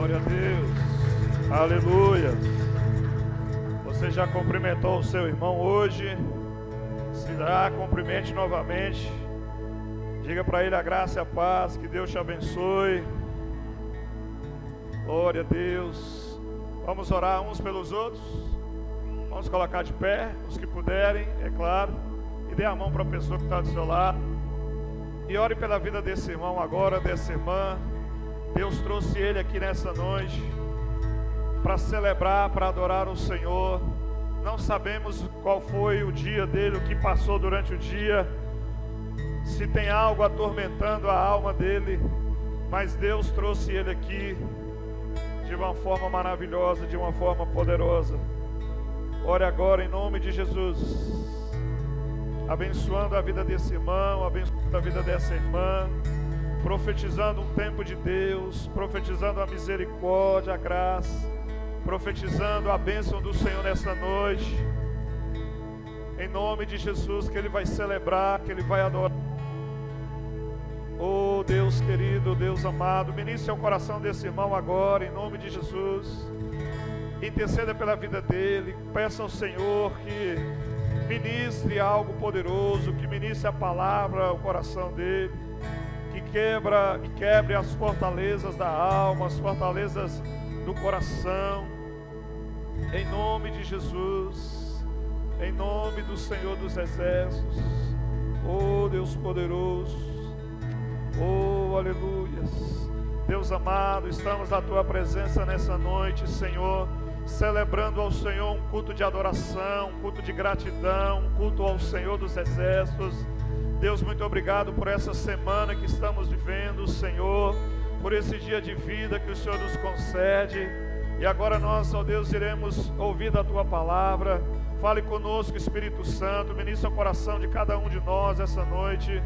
Glória a Deus. Aleluia. Você já cumprimentou o seu irmão hoje? Se dá, cumprimente novamente. Diga para ele a graça e a paz. Que Deus te abençoe. Glória a Deus. Vamos orar uns pelos outros. Vamos colocar de pé, os que puderem, é claro. E dê a mão para a pessoa que está do seu lado. E ore pela vida desse irmão agora, dessa irmã. Deus trouxe ele aqui nessa noite para celebrar, para adorar o Senhor. Não sabemos qual foi o dia dele, o que passou durante o dia, se tem algo atormentando a alma dele, mas Deus trouxe ele aqui de uma forma maravilhosa, de uma forma poderosa. Ore agora em nome de Jesus, abençoando a vida desse irmão, abençoando a vida dessa irmã, profetizando um tempo de Deus, profetizando a misericórdia, a graça, profetizando a bênção do Senhor nessa noite, em nome de Jesus, que Ele vai celebrar, que Ele vai adorar. Oh Deus querido, Deus amado, ministre ao coração desse irmão agora, em nome de Jesus. Interceda pela vida dele, peça ao Senhor que ministre algo poderoso, que ministre a palavra ao coração dele, que quebre as fortalezas da alma, as fortalezas do coração, em nome de Jesus, em nome do Senhor dos Exércitos. Oh Deus poderoso, oh aleluias. Deus amado, estamos na tua presença nessa noite, Senhor, celebrando ao Senhor um culto de adoração, um culto de gratidão, um culto ao Senhor dos Exércitos. Deus, muito obrigado por essa semana que estamos vivendo, Senhor, por esse dia de vida que o Senhor nos concede. E agora nós, ó Deus, iremos ouvir da tua palavra. Fale conosco, Espírito Santo, ministra o coração de cada um de nós essa noite.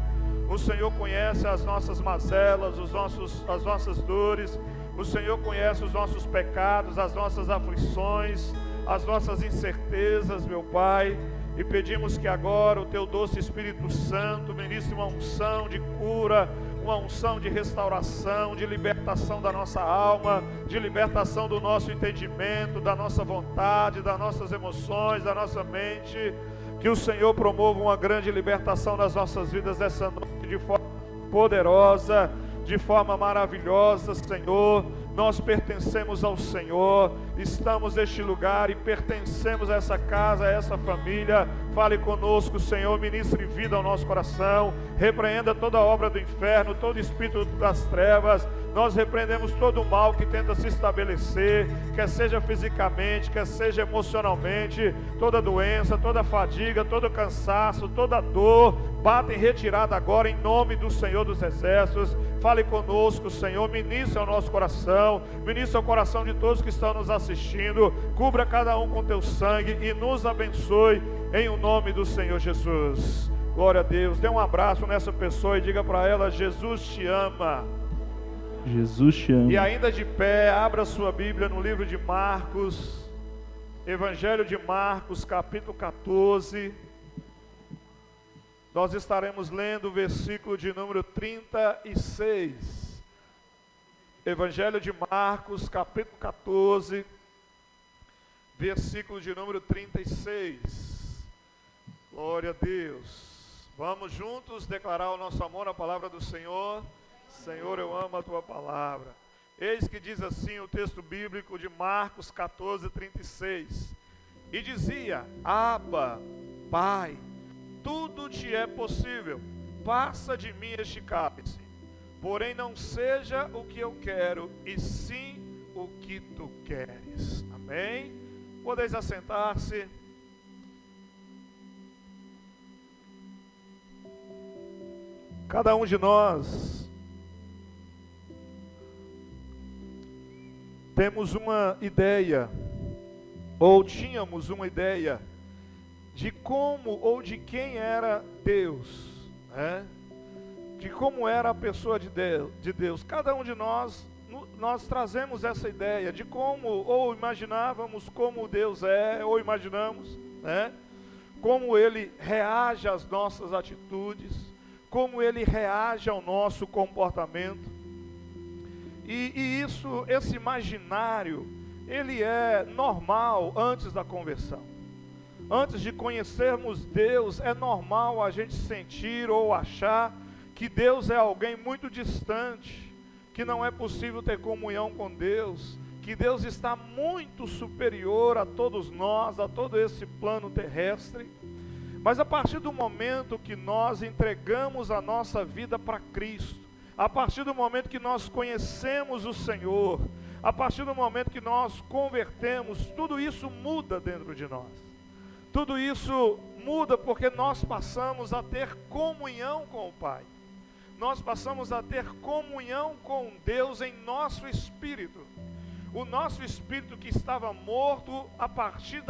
O Senhor conhece as nossas mazelas, as nossas dores. O Senhor conhece os nossos pecados, as nossas aflições, as nossas incertezas, meu Pai. E pedimos que agora o teu doce Espírito Santo ministre uma unção de cura, uma unção de restauração, de libertação da nossa alma, de libertação do nosso entendimento, da nossa vontade, das nossas emoções, da nossa mente. Que o Senhor promova uma grande libertação nas nossas vidas essa noite, de forma poderosa, de forma maravilhosa, Senhor. Nós pertencemos ao Senhor, estamos neste lugar e pertencemos a essa casa, a essa família. Fale conosco, Senhor, ministre vida ao nosso coração, repreenda toda obra do inferno, todo espírito das trevas. Nós repreendemos todo o mal que tenta se estabelecer, quer seja fisicamente, quer seja emocionalmente, toda doença, toda fadiga, todo cansaço, toda dor, bata em retirada agora em nome do Senhor dos Exércitos. Fale conosco, Senhor, ministre ao nosso coração, ministre ao coração de todos que estão nos assistindo, cubra cada um com teu sangue e nos abençoe em o nome do Senhor Jesus. Glória a Deus. Dê um abraço nessa pessoa e diga para ela: Jesus te ama. Jesus te ama. E ainda de pé, abra sua Bíblia no livro de Marcos, Evangelho de Marcos, capítulo 14. Nós estaremos lendo o versículo de número 36. Evangelho de Marcos, capítulo 14, versículo de número 36. Glória a Deus. Vamos juntos declarar o nosso amor à palavra do Senhor. Senhor, eu amo a tua palavra. Eis que diz assim o texto bíblico de Marcos 14, 36. E dizia: Abba, Pai, tudo te é possível, passa de mim este cálice, porém não seja o que eu quero, e sim o que tu queres. Amém? Podeis assentar-se. Cada um de nós temos uma ideia, ou tínhamos uma ideia, de como ou de quem era Deus, né? De como era a pessoa de Deus. Cada um de nós trazemos essa ideia de como, ou imaginávamos como Deus é, ou imaginamos, né? Como Ele reage às nossas atitudes, como Ele reage ao nosso comportamento. E esse imaginário, ele é normal antes da conversão. Antes de conhecermos Deus, é normal a gente sentir ou achar que Deus é alguém muito distante, que não é possível ter comunhão com Deus, que Deus está muito superior a todos nós, a todo esse plano terrestre. Mas a partir do momento que nós entregamos a nossa vida para Cristo, a partir do momento que nós conhecemos o Senhor, a partir do momento que nós convertemos, tudo isso muda dentro de nós. Tudo isso muda porque nós passamos a ter comunhão com o Pai. Nós passamos a ter comunhão com Deus em nosso espírito. O nosso espírito que estava morto a partir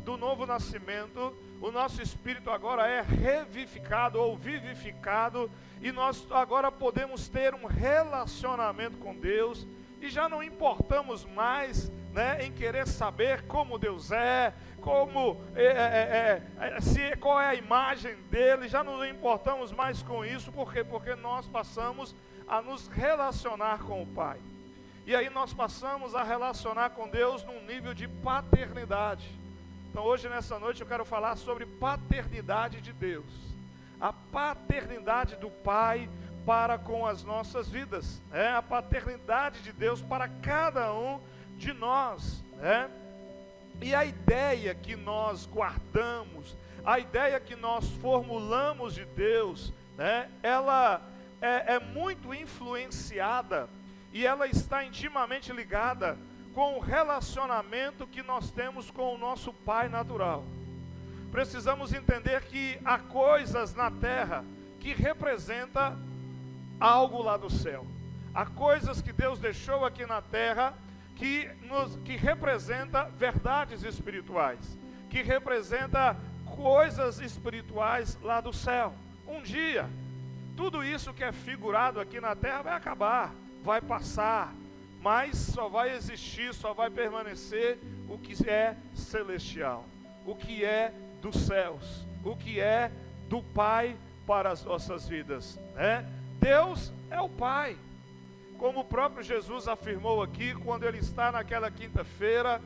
do novo nascimento, o nosso espírito agora é revivificado ou vivificado, e nós agora podemos ter um relacionamento com Deus, e já não importamos mais, né, em querer saber como Deus é, qual é a imagem dele, já não importamos mais com isso, porque nós passamos a nos relacionar com o Pai. E aí nós passamos a relacionar com Deus num nível de paternidade. Então hoje, nessa noite, eu quero falar sobre paternidade de Deus. A paternidade do Pai para com as nossas vidas. A paternidade de Deus para cada um de nós. E a ideia que nós guardamos, a ideia que nós formulamos de Deus, ela é muito influenciada e ela está intimamente ligada com o relacionamento que nós temos com o nosso Pai natural. Precisamos entender que há coisas na terra que representam algo lá do céu. Há coisas que Deus deixou aqui na terra que representa verdades espirituais, que representa coisas espirituais lá do céu. Um dia, tudo isso que é figurado aqui na terra vai acabar, vai passar, mas só vai existir, só vai permanecer o que é celestial, o que é dos céus, o que é do Pai para as nossas vidas. Deus é o Pai, como o próprio Jesus afirmou aqui, quando ele está naquela quinta-feira,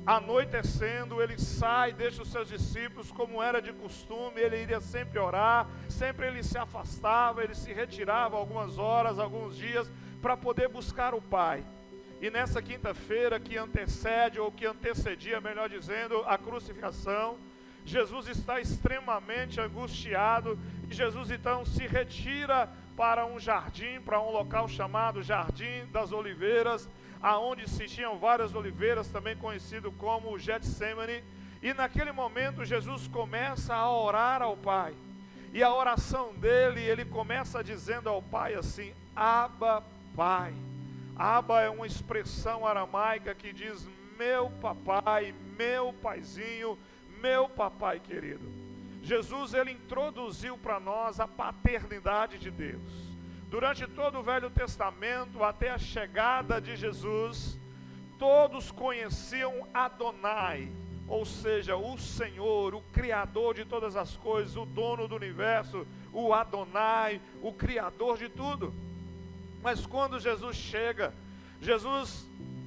anoitecendo, ele sai, deixa os seus discípulos, como era de costume, ele iria sempre orar, sempre ele se afastava, ele se retirava algumas horas, alguns dias, para poder buscar o Pai. E nessa quinta-feira que antecede, ou que antecedia, melhor dizendo, a crucificação, Jesus está extremamente angustiado, e Jesus então se retira para um jardim, para um local chamado Jardim das Oliveiras, aonde se tinham várias oliveiras, também conhecido como Getsemane, e naquele momento Jesus começa a orar ao Pai, e a oração dele, ele começa dizendo ao Pai assim: Abba, Pai. Abba é uma expressão aramaica que diz meu papai, meu paizinho, meu papai querido. Jesus, ele introduziu para nós a paternidade de Deus. Durante todo o Velho Testamento, até a chegada de Jesus, todos conheciam Adonai, ou seja, o Senhor, o Criador de todas as coisas, o dono do universo, o Adonai, o Criador de tudo. Mas quando Jesus chega,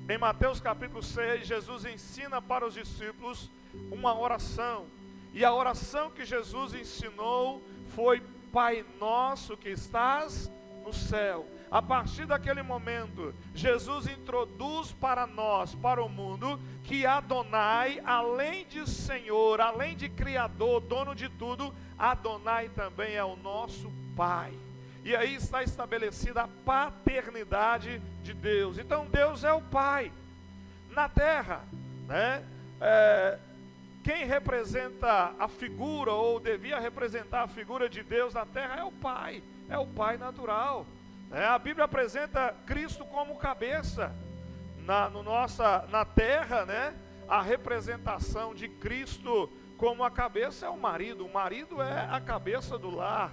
em Mateus capítulo 6, Jesus ensina para os discípulos uma oração. E a oração que Jesus ensinou foi: Pai nosso que estás no céu. A partir daquele momento, Jesus introduz para nós, para o mundo, que Adonai, além de Senhor, além de Criador, dono de tudo, Adonai também é o nosso Pai. E aí está estabelecida a paternidade de Deus. Então Deus é o Pai. Na terra, quem representa a figura, ou devia representar a figura de Deus na terra, é o Pai natural. A Bíblia apresenta Cristo como cabeça. Na terra, a representação de Cristo como a cabeça é o marido é a cabeça do lar,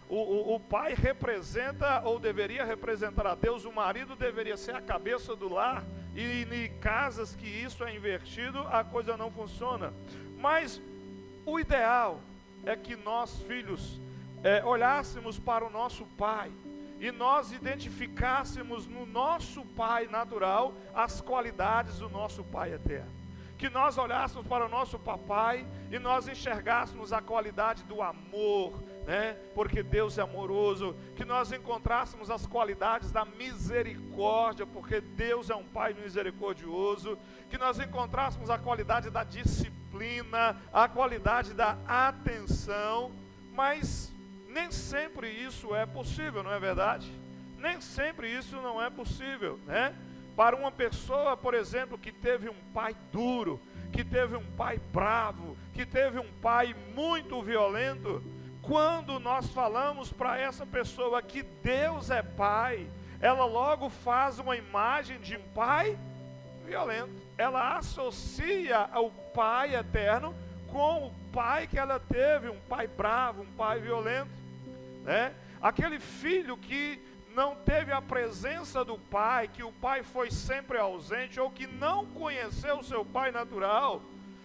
O pai representa, ou deveria representar a Deus, o marido deveria ser a cabeça do lar, e em casas que isso é invertido, a coisa não funciona. Mas o ideal é que nós, filhos, olhássemos para o nosso Pai e nós identificássemos no nosso pai natural as qualidades do nosso pai eterno. Que nós olhássemos para o nosso papai e nós enxergássemos a qualidade do amor, né? Porque Deus é amoroso. Que nós encontrássemos as qualidades da misericórdia, porque Deus é um pai misericordioso. Que nós encontrássemos a qualidade da disciplina, a qualidade da atenção. Mas nem sempre isso é possível, não é verdade? Nem sempre isso não é possível, né? Para uma pessoa, por exemplo, que teve um pai duro, que teve um pai bravo, que teve um pai muito violento, quando nós falamos para essa pessoa que Deus é pai, ela logo faz uma imagem de um pai violento. Ela associa o pai eterno com o pai que ela teve, um pai bravo, um pai violento, né? Aquele filho que não teve a presença do pai, que o pai foi sempre ausente, ou que não conheceu o seu pai natural,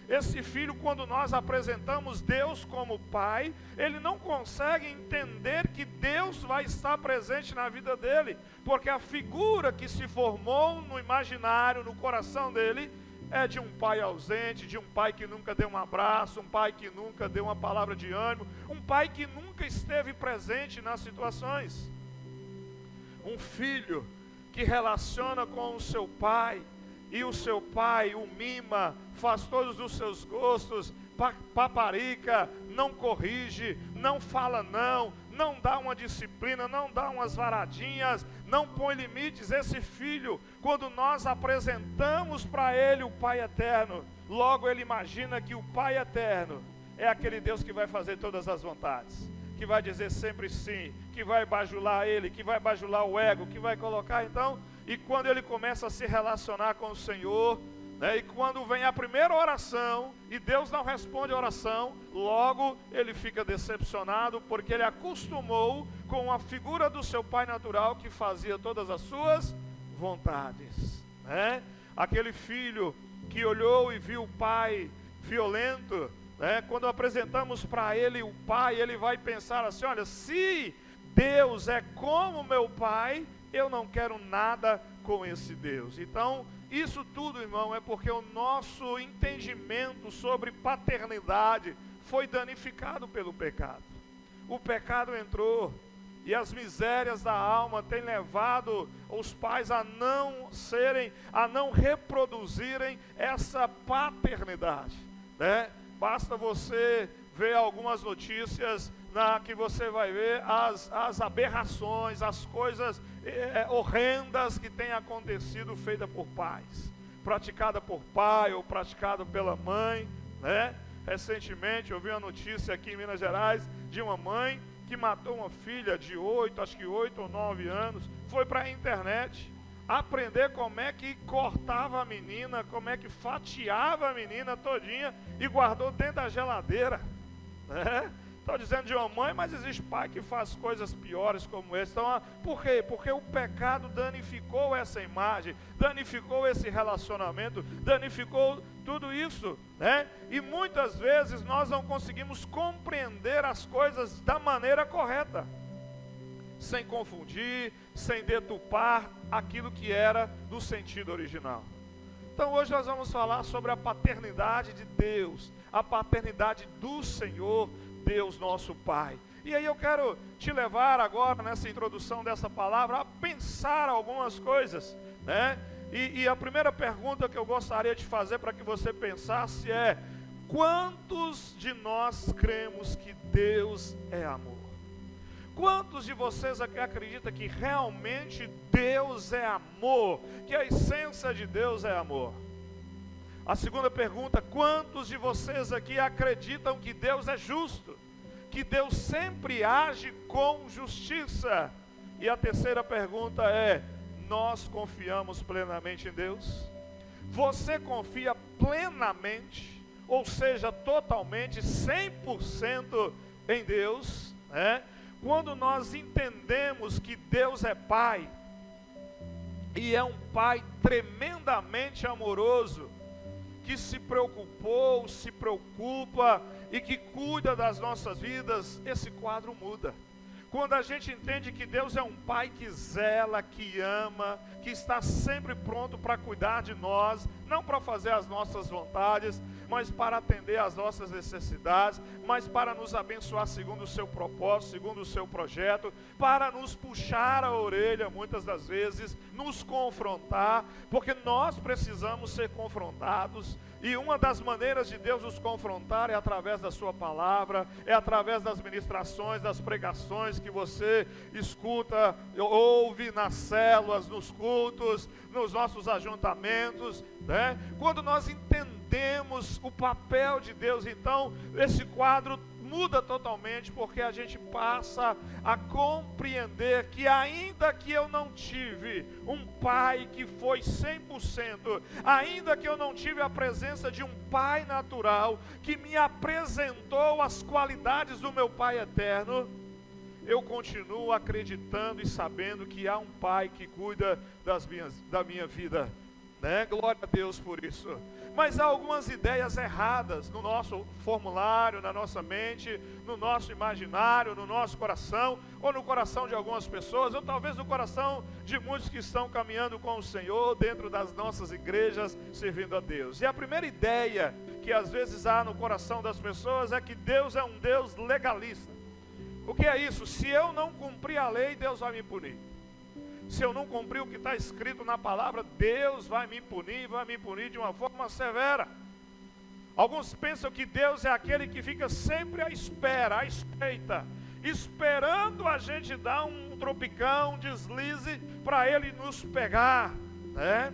esse filho, quando nós apresentamos Deus como pai, ele não consegue entender que Deus vai estar presente na vida dele, porque a figura que se formou no imaginário, no coração dele, é de um pai ausente, de um pai que nunca deu um abraço, um pai que nunca deu uma palavra de ânimo, um pai que nunca esteve presente nas situações. Um filho que relaciona com o seu pai, e o seu pai o mima, faz todos os seus gostos, paparica, não corrige, não fala não dá uma disciplina, não dá umas varadinhas, não põe limites. Esse filho, quando nós apresentamos para ele o Pai eterno, logo ele imagina que o Pai eterno é aquele Deus que vai fazer todas as vontades, que vai dizer sempre sim, que vai bajular ele, que vai bajular o ego, que vai colocar então, e quando ele começa a se relacionar com o Senhor, né, e quando vem a primeira oração, e Deus não responde a oração, logo ele fica decepcionado, porque ele acostumou com a figura do seu pai natural, que fazia todas as suas vontades, né? Aquele filho que olhou e viu o pai violento, né? Quando apresentamos para ele o pai, ele vai pensar assim: olha, se Deus é como meu pai, eu não quero nada com esse Deus. Então, isso tudo, irmão, é porque o nosso entendimento sobre paternidade foi danificado pelo pecado. O pecado entrou e as misérias da alma têm levado os pais a não reproduzirem essa paternidade, né? Basta você ver algumas notícias que você vai ver as aberrações, as coisas horrendas que têm acontecido, feita por pais, praticada por pai ou praticada pela mãe, né? Recentemente eu vi uma notícia aqui em Minas Gerais de uma mãe que matou uma filha de 8 ou 9 anos, foi para a internet aprender como é que cortava a menina, como é que fatiava a menina todinha e guardou dentro da geladeira, né? Estou dizendo de uma mãe, mas existe pai que faz coisas piores como essa. Então, por quê? Porque o pecado danificou essa imagem, danificou esse relacionamento, danificou tudo isso, né? E muitas vezes nós não conseguimos compreender as coisas da maneira correta, sem confundir, sem deturpar aquilo que era do sentido original. Então hoje nós vamos falar sobre a paternidade de Deus, a paternidade do Senhor, Deus nosso Pai. E aí eu quero te levar agora, nessa introdução dessa palavra, a pensar algumas coisas, né? E a primeira pergunta que eu gostaria de fazer para que você pensasse é: quantos de nós cremos que Deus é amor? Quantos de vocês aqui acreditam que realmente Deus é amor, que a essência de Deus é amor? A segunda pergunta: quantos de vocês aqui acreditam que Deus é justo, que Deus sempre age com justiça? E a terceira pergunta é: nós confiamos plenamente em Deus? Você confia plenamente, ou seja, totalmente, 100% em Deus, né? Quando nós entendemos que Deus é Pai, e é um Pai tremendamente amoroso, que se preocupou, se preocupa e que cuida das nossas vidas, esse quadro muda. quando a gente entende que Deus é um Pai que zela, que ama, que está sempre pronto para cuidar de nós, não para fazer as nossas vontades, mas para atender às nossas necessidades, mas para nos abençoar segundo o seu propósito, segundo o seu projeto, para nos puxar a orelha muitas das vezes, nos confrontar, porque nós precisamos ser confrontados. E uma das maneiras de Deus nos confrontar é através da sua palavra, é através das ministrações, das pregações que você escuta, ouve nas células, nos cultos, nos nossos ajuntamentos, né? Quando nós entendemos o papel de Deus, então esse quadro muda totalmente, porque a gente passa a compreender que ainda que eu não tive um pai que foi 100%, ainda que eu não tive a presença de um pai natural que me apresentou as qualidades do meu pai eterno, eu continuo acreditando e sabendo que há um pai que cuida da minha vida, né? Glória a Deus por isso. Mas há algumas ideias erradas no nosso formulário, na nossa mente, no nosso imaginário, no nosso coração, ou no coração de algumas pessoas, ou talvez no coração de muitos que estão caminhando com o Senhor dentro das nossas igrejas, servindo a Deus. E a primeira ideia que às vezes há no coração das pessoas é que Deus é um Deus legalista. O que é isso? Se eu não cumprir a lei, Deus vai me punir. Se eu não cumprir o que está escrito na palavra, Deus vai me punir de uma forma severa. Alguns pensam que Deus é aquele que fica sempre à espera, à espreita, esperando a gente dar um tropicão, um deslize, para Ele nos pegar, né?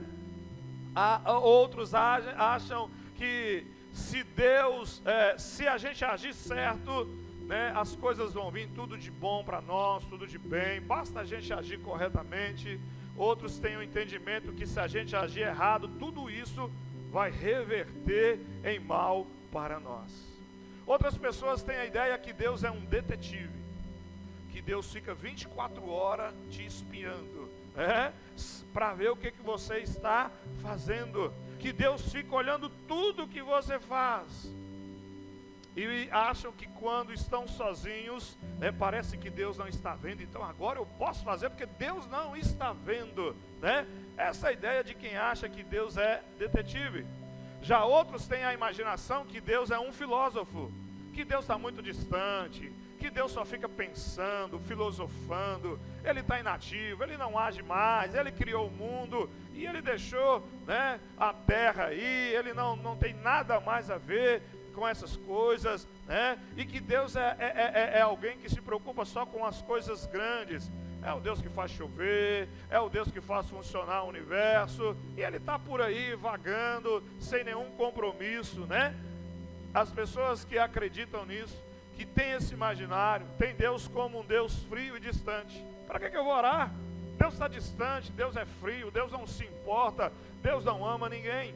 Outros acham que se a gente agir certo, né, as coisas vão vir tudo de bom para nós, tudo de bem, basta a gente agir corretamente. Outros têm o entendimento que se a gente agir errado, tudo isso vai reverter em mal para nós. Outras pessoas têm a ideia que Deus é um detetive, que Deus fica 24 horas te espiando, para ver o que você está fazendo, que Deus fica olhando tudo que você faz. E acham que quando estão sozinhos, parece que Deus não está vendo, então agora eu posso fazer porque Deus não está vendo, né? Essa é a ideia de quem acha que Deus é detetive. Já outros têm a imaginação que Deus é um filósofo, que Deus está muito distante, que Deus só fica pensando, filosofando, Ele está inativo, Ele não age mais, Ele criou o mundo e Ele deixou, né, a terra aí, Ele não tem nada mais a ver com essas coisas, né? E que Deus é alguém que se preocupa só com as coisas grandes. É o Deus que faz chover, é o Deus que faz funcionar o universo, e Ele está por aí vagando, sem nenhum compromisso, né? As pessoas que acreditam nisso, que tem esse imaginário, tem Deus como um Deus frio e distante. Para que eu vou orar? Deus está distante, Deus é frio, Deus não se importa, Deus não ama ninguém.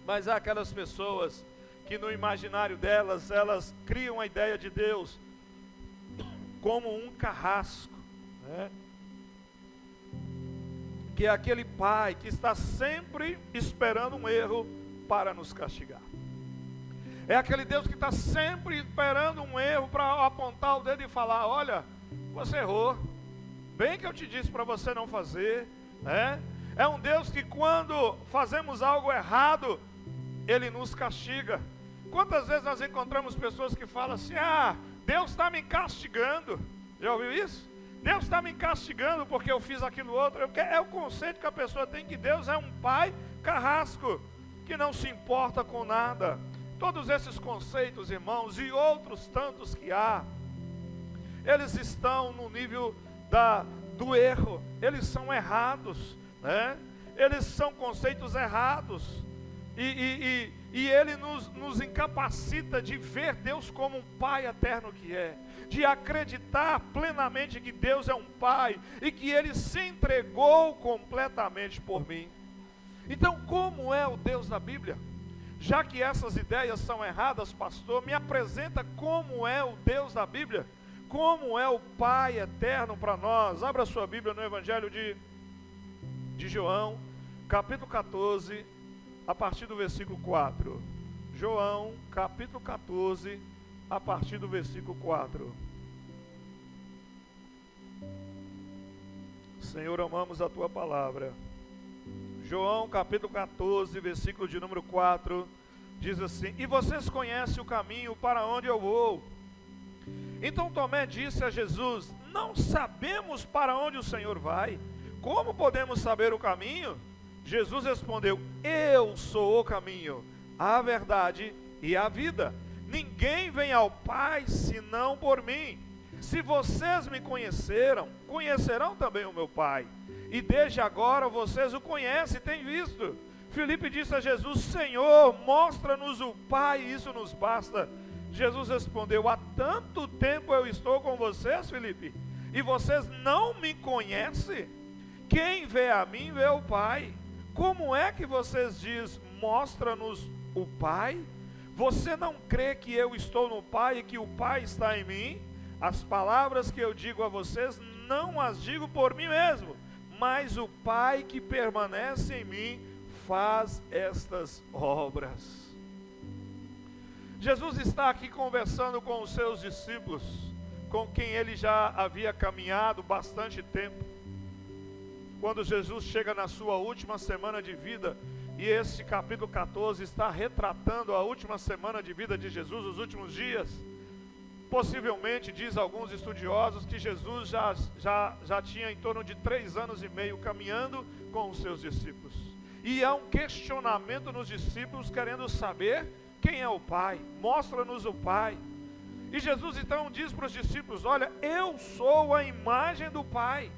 Mas há aquelas pessoas que no imaginário delas, elas criam a ideia de Deus como um carrasco, né? Que é aquele pai que está sempre esperando um erro para nos castigar. É aquele Deus que está sempre esperando um erro para apontar o dedo e falar: olha, você errou, bem que eu te disse para você não fazer, né? É um Deus que quando fazemos algo errado, Ele nos castiga. Quantas vezes nós encontramos pessoas que falam assim: ah, Deus está me castigando. Já ouviu isso? Deus está me castigando porque eu fiz aquilo outro. É o conceito que a pessoa tem, que Deus é um pai carrasco, que não se importa com nada. Todos esses conceitos, irmãos, e outros tantos que há, eles estão no nível do erro. Eles são errados, né? Eles são conceitos errados. E Ele nos incapacita de ver Deus como um Pai eterno que é, de acreditar plenamente que Deus é um Pai e que Ele se entregou completamente por mim. Então, como é o Deus da Bíblia? Já que essas ideias são erradas, pastor, me apresenta como é o Deus da Bíblia, como é o Pai eterno para nós. Abra sua Bíblia no Evangelho de João, capítulo 14, a partir do versículo 4. João, capítulo 14, a partir do versículo 4. Senhor, amamos a tua palavra. João capítulo 14, versículo de número 4, diz assim: e vocês conhecem o caminho para onde eu vou. Então Tomé disse a Jesus: não sabemos para onde o Senhor vai, como podemos saber o caminho? Jesus respondeu: eu sou o caminho, a verdade e a vida. Ninguém vem ao Pai senão por mim. Se vocês me conheceram, conhecerão também o meu Pai. E desde agora vocês o conhecem e têm visto. Filipe disse a Jesus: Senhor, mostra-nos o Pai, isso nos basta. Jesus respondeu: há tanto tempo eu estou com vocês, Filipe, e vocês não me conhecem? Quem vê a mim, vê o Pai. Como é que vocês dizem: mostra-nos o Pai? Você não crê que eu estou no Pai e que o Pai está em mim? As palavras que eu digo a vocês, não as digo por mim mesmo, mas o Pai que permanece em mim faz estas obras. Jesus está aqui conversando com os seus discípulos, com quem ele já havia caminhado bastante tempo. Quando Jesus chega na sua última semana de vida, e esse capítulo 14 está retratando a última semana de vida de Jesus, os últimos dias. Possivelmente, diz alguns estudiosos, que Jesus já tinha em torno de 3 anos e meio caminhando com os seus discípulos. E há um questionamento nos discípulos querendo saber quem é o Pai. Mostra-nos o Pai. E Jesus então diz para os discípulos: olha, eu sou a imagem do Pai.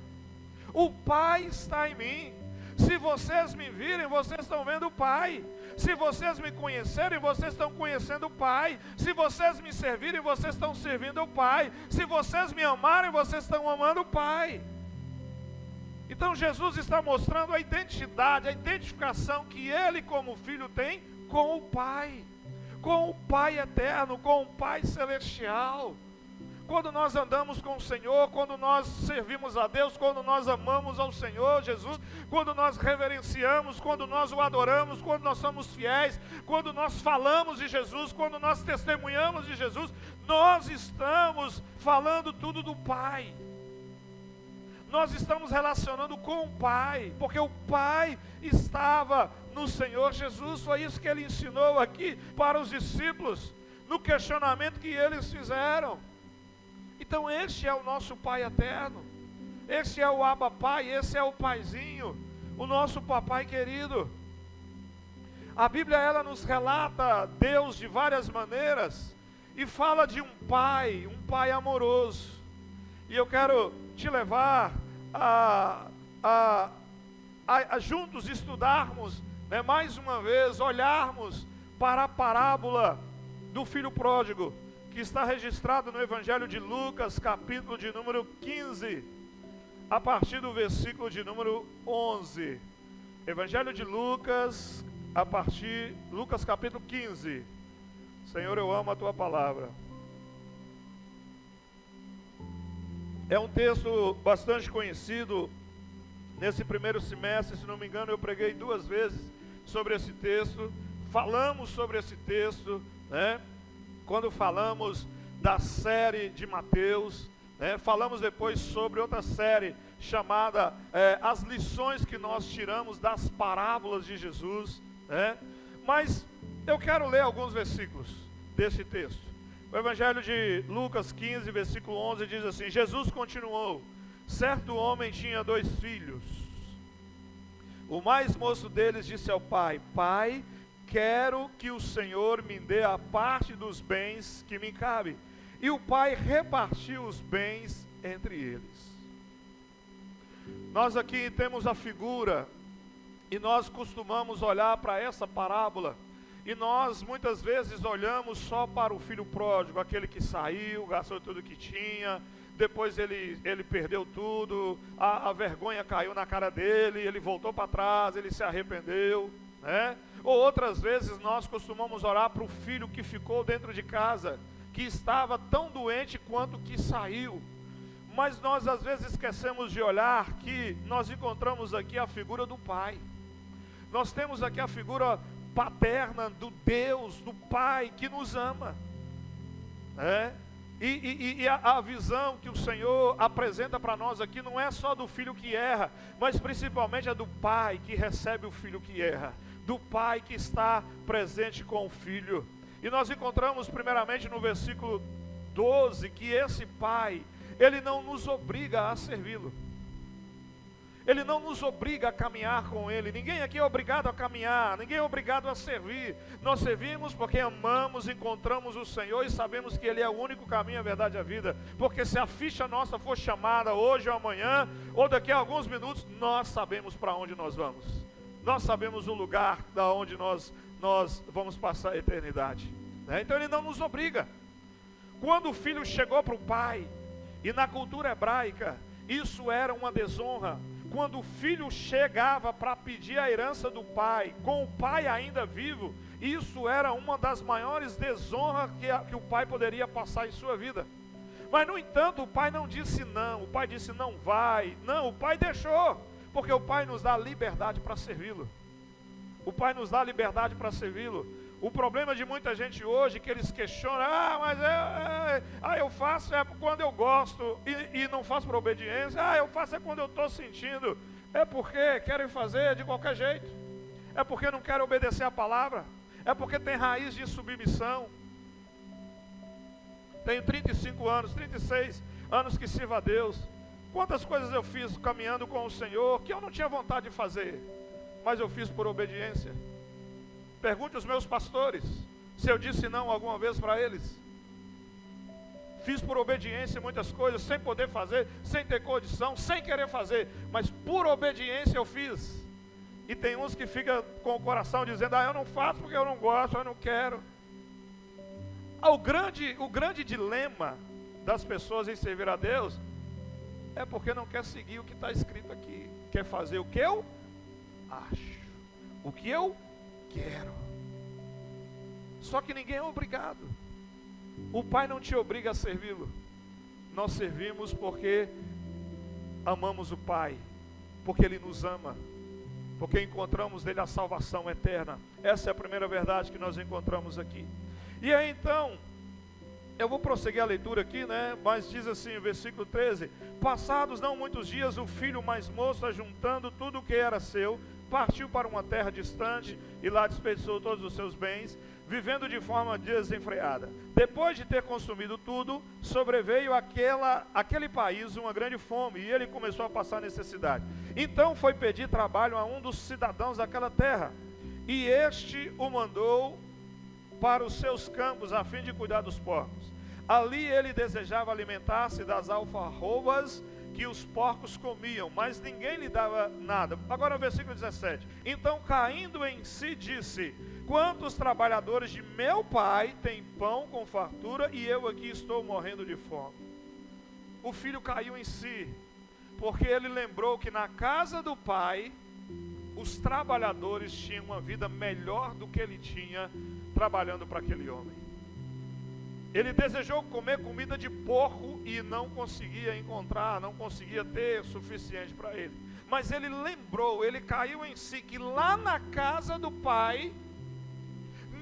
O Pai está em mim. Se vocês me virem, vocês estão vendo o Pai. Se vocês me conhecerem, vocês estão conhecendo o Pai. Se vocês me servirem, vocês estão servindo o Pai. Se vocês me amarem, vocês estão amando o Pai. Então Jesus está mostrando a identidade, a identificação que ele como filho tem com o Pai. Com o Pai eterno, com o Pai celestial. Quando nós andamos com o Senhor, quando nós servimos a Deus, quando nós amamos ao Senhor Jesus, quando nós reverenciamos, quando nós o adoramos, quando nós somos fiéis, quando nós falamos de Jesus, quando nós testemunhamos de Jesus, nós estamos falando tudo do Pai. Nós estamos relacionando com o Pai, porque o Pai estava no Senhor Jesus. Foi isso que ele ensinou aqui para os discípulos, no questionamento que eles fizeram. Então este é o nosso Pai eterno, esse é o Abba Pai, esse é o Paizinho, o nosso papai querido. A Bíblia ela nos relata Deus de várias maneiras e fala de um Pai amoroso. E eu quero te levar a juntos estudarmos, né, mais uma vez, olharmos para a parábola do filho pródigo, que está registrado no Evangelho de Lucas, capítulo de número 15, a partir do versículo de número 11. Evangelho de Lucas, Lucas capítulo 15. Senhor, eu amo a tua palavra. É um texto bastante conhecido. Nesse primeiro semestre, se não me engano, eu preguei 2 vezes sobre esse texto. Falamos sobre esse texto, né? Quando falamos da série de Mateus, né? Falamos depois sobre outra série chamada As Lições que nós tiramos das parábolas de Jesus, né? Mas eu quero ler alguns versículos desse texto. O Evangelho de Lucas 15, versículo 11 diz assim: Jesus continuou: certo homem tinha 2 filhos. O mais moço deles disse ao pai: Pai, quero que o Senhor me dê a parte dos bens que me cabe. E o pai repartiu os bens entre eles. Nós aqui temos a figura, e nós costumamos olhar para essa parábola, e nós muitas vezes olhamos só para o filho pródigo, aquele que saiu, gastou tudo que tinha, depois ele perdeu tudo, a vergonha caiu na cara dele, ele voltou para trás, ele se arrependeu, né? Ou outras vezes nós costumamos orar para o filho que ficou dentro de casa, que estava tão doente quanto que saiu. Mas nós às vezes esquecemos de olhar que nós encontramos aqui a figura do pai. Nós temos aqui a figura paterna do Deus, do Pai que nos ama, né? E a visão que o Senhor apresenta para nós aqui não é só do filho que erra, mas principalmente é do pai que recebe o filho que erra, do pai que está presente com o filho. E nós encontramos primeiramente no versículo 12 que esse pai, ele não nos obriga a servi-lo. Ele não nos obriga a caminhar com Ele. Ninguém aqui é obrigado a caminhar, ninguém é obrigado a servir. Nós servimos porque amamos, encontramos o Senhor e sabemos que Ele é o único caminho, a verdade e a vida. Porque se a ficha nossa for chamada hoje ou amanhã, ou daqui a alguns minutos, nós sabemos para onde nós vamos. Nós sabemos o lugar da onde nós vamos passar a eternidade. Então Ele não nos obriga. Quando o filho chegou para o pai, e na cultura hebraica, isso era uma desonra. Quando o filho chegava para pedir a herança do pai, com o pai ainda vivo, isso era uma das maiores desonras que o pai poderia passar em sua vida. Mas no entanto, o pai não disse não, o pai disse não vai, não, o pai deixou, porque o pai nos dá liberdade para servi-lo. O pai nos dá liberdade para servi-lo. O problema de muita gente hoje, que eles questionam, mas eu faço quando eu gosto e não faço por obediência, eu faço quando eu estou sentindo, é porque querem fazer de qualquer jeito, é porque não querem obedecer a palavra, é porque tem raiz de submissão. Tenho 35 anos, 36 anos que sirvo a Deus. Quantas coisas eu fiz caminhando com o Senhor, que eu não tinha vontade de fazer, mas eu fiz por obediência. Pergunte aos meus pastores se eu disse não alguma vez para eles. Fiz por obediência muitas coisas, sem poder fazer, sem ter condição, sem querer fazer, mas por obediência eu fiz. E tem uns que ficam com o coração dizendo, eu não faço porque eu não gosto, eu não quero. O grande dilema das pessoas em servir a Deus é porque não quer seguir o que está escrito aqui, quer fazer o que eu acho, o que eu quero. Só que ninguém é obrigado. O pai não te obriga a servi-lo. Nós servimos porque amamos o pai, porque ele nos ama, porque encontramos nele a salvação eterna. Essa é a primeira verdade que nós encontramos aqui. E aí então, eu vou prosseguir a leitura aqui, mas diz assim, o versículo 13: passados não muitos dias, o filho mais moço, ajuntando tudo o que era seu, partiu para uma terra distante e lá desperdiçou todos os seus bens, vivendo de forma desenfreada. Depois de ter consumido tudo, sobreveio aquele país uma grande fome, e ele começou a passar necessidade. Então foi pedir trabalho a um dos cidadãos daquela terra, e este o mandou para os seus campos, a fim de cuidar dos porcos. Ali ele desejava alimentar-se das alfarrobas que os porcos comiam, mas ninguém lhe dava nada. Agora o versículo 17. Então, caindo em si, disse: quantos trabalhadores de meu pai têm pão com fartura, e eu aqui estou morrendo de fome? O filho caiu em si, porque ele lembrou que na casa do pai, os trabalhadores tinham uma vida melhor do que ele tinha trabalhando para aquele homem. Ele desejou comer comida de porco e não conseguia encontrar, não conseguia ter o suficiente para ele. Mas ele lembrou, ele caiu em si, que lá na casa do pai,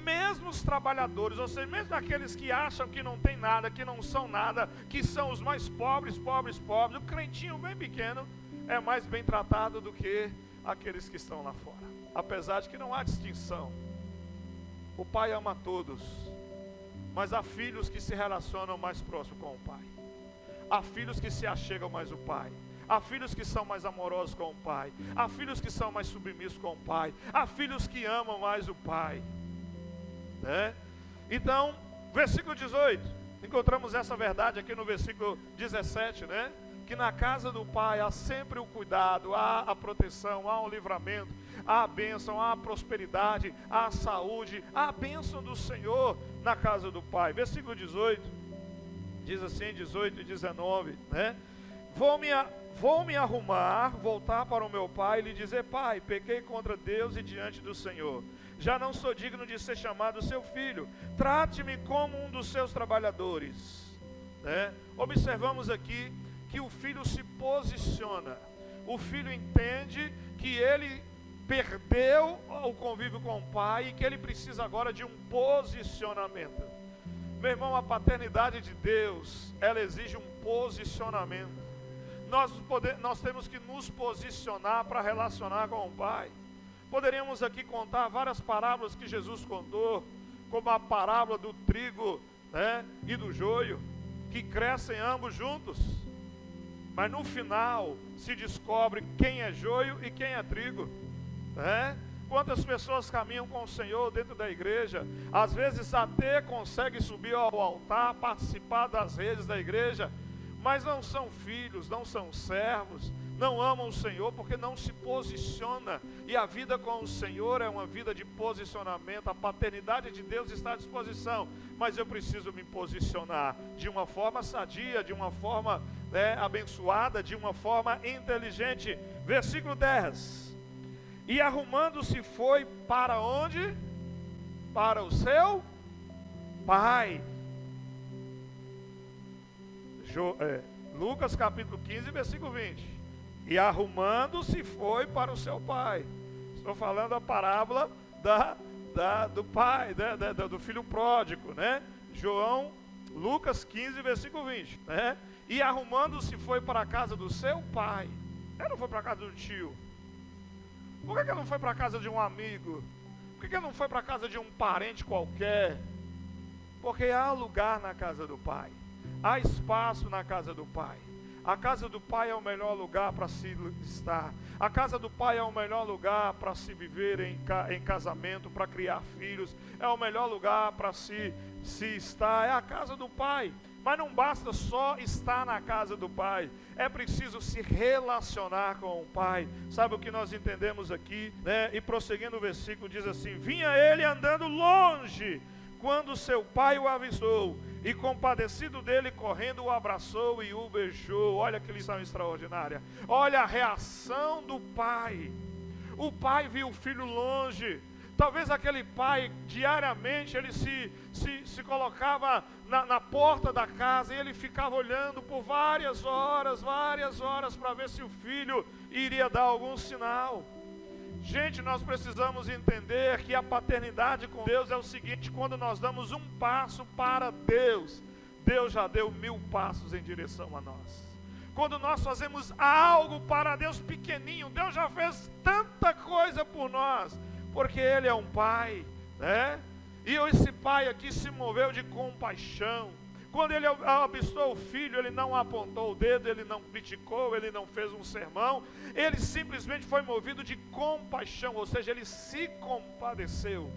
mesmo os trabalhadores, ou seja, mesmo aqueles que acham que não tem nada, que não são nada, que são os mais pobres, o crentinho bem pequeno, é mais bem tratado do que aqueles que estão lá fora. Apesar de que não há distinção. O pai ama todos, mas há filhos que se relacionam mais próximo com o pai. Há filhos que se achegam mais ao pai. Há filhos que são mais amorosos com o pai. Há filhos que são mais submissos com o pai. Há filhos que amam mais o pai. Então, versículo 18. Encontramos essa verdade aqui no versículo 17, que na casa do pai há sempre o cuidado, há a proteção, há o livramento, há a bênção, há a prosperidade, há a saúde, há a bênção do Senhor na casa do pai. Versículo 18, diz assim, 18 e 19, Vou me arrumar, voltar para o meu pai e lhe dizer: pai, pequei contra Deus e diante do Senhor. Já não sou digno de ser chamado seu filho. Trate-me como um dos seus trabalhadores. Observamos aqui que o filho se posiciona. O filho entende que ele perdeu o convívio com o pai e que ele precisa agora de um posicionamento. Meu irmão, a paternidade de Deus, ela exige um posicionamento. Nós temos que nos posicionar para relacionar com o Pai. Poderíamos aqui contar várias parábolas que Jesus contou, como a parábola do trigo, né, e do joio, que crescem ambos juntos. Mas no final se descobre quem é joio e quem é trigo, né? Quantas pessoas caminham com o Senhor dentro da igreja, às vezes até conseguem subir ao altar, participar das redes da igreja, mas não são filhos, não são servos, não amam o Senhor porque não se posiciona. E a vida com o Senhor é uma vida de posicionamento. A paternidade de Deus está à disposição, mas eu preciso me posicionar de uma forma sadia, de uma forma abençoada, de uma forma inteligente. Versículo 10: e arrumando-se foi para onde? Para o seu pai. Lucas capítulo 15, versículo 20. E arrumando-se foi para o seu pai. Estou falando a parábola do pai, do filho pródigo, né? Lucas 15, versículo 20, né? E arrumando-se foi para a casa do seu pai. Ele não foi para a casa do tio. Por que ele não foi para a casa de um amigo? Por que ele não foi para a casa de um parente qualquer? Porque há lugar na casa do pai. Há espaço na casa do pai. A casa do pai é o melhor lugar para se estar. A casa do pai é o melhor lugar para se viver em casamento, para criar filhos. É o melhor lugar para se estar. É a casa do pai. Mas não basta só estar na casa do pai. É preciso se relacionar com o pai. Sabe o que nós entendemos aqui, né? E prosseguindo o versículo diz assim: vinha ele andando longe, quando seu pai o avistou, e compadecido dele, correndo, o abraçou e o beijou. Olha que lição extraordinária. Olha a reação do pai. O pai viu o filho longe. Talvez aquele pai, diariamente, ele se colocava na porta da casa, e ele ficava olhando por várias horas, para ver se o filho iria dar algum sinal. Gente, nós precisamos entender que a paternidade com Deus é o seguinte: quando nós damos um passo para Deus, Deus já deu 1000 passos em direção a nós. Quando nós fazemos algo para Deus pequenininho, Deus já fez tanta coisa por nós, porque Ele é um pai, né? E esse pai aqui se moveu de compaixão. Quando ele abençoou o filho, ele não apontou o dedo, ele não criticou, ele não fez um sermão, ele simplesmente foi movido de compaixão, ou seja, ele se compadeceu.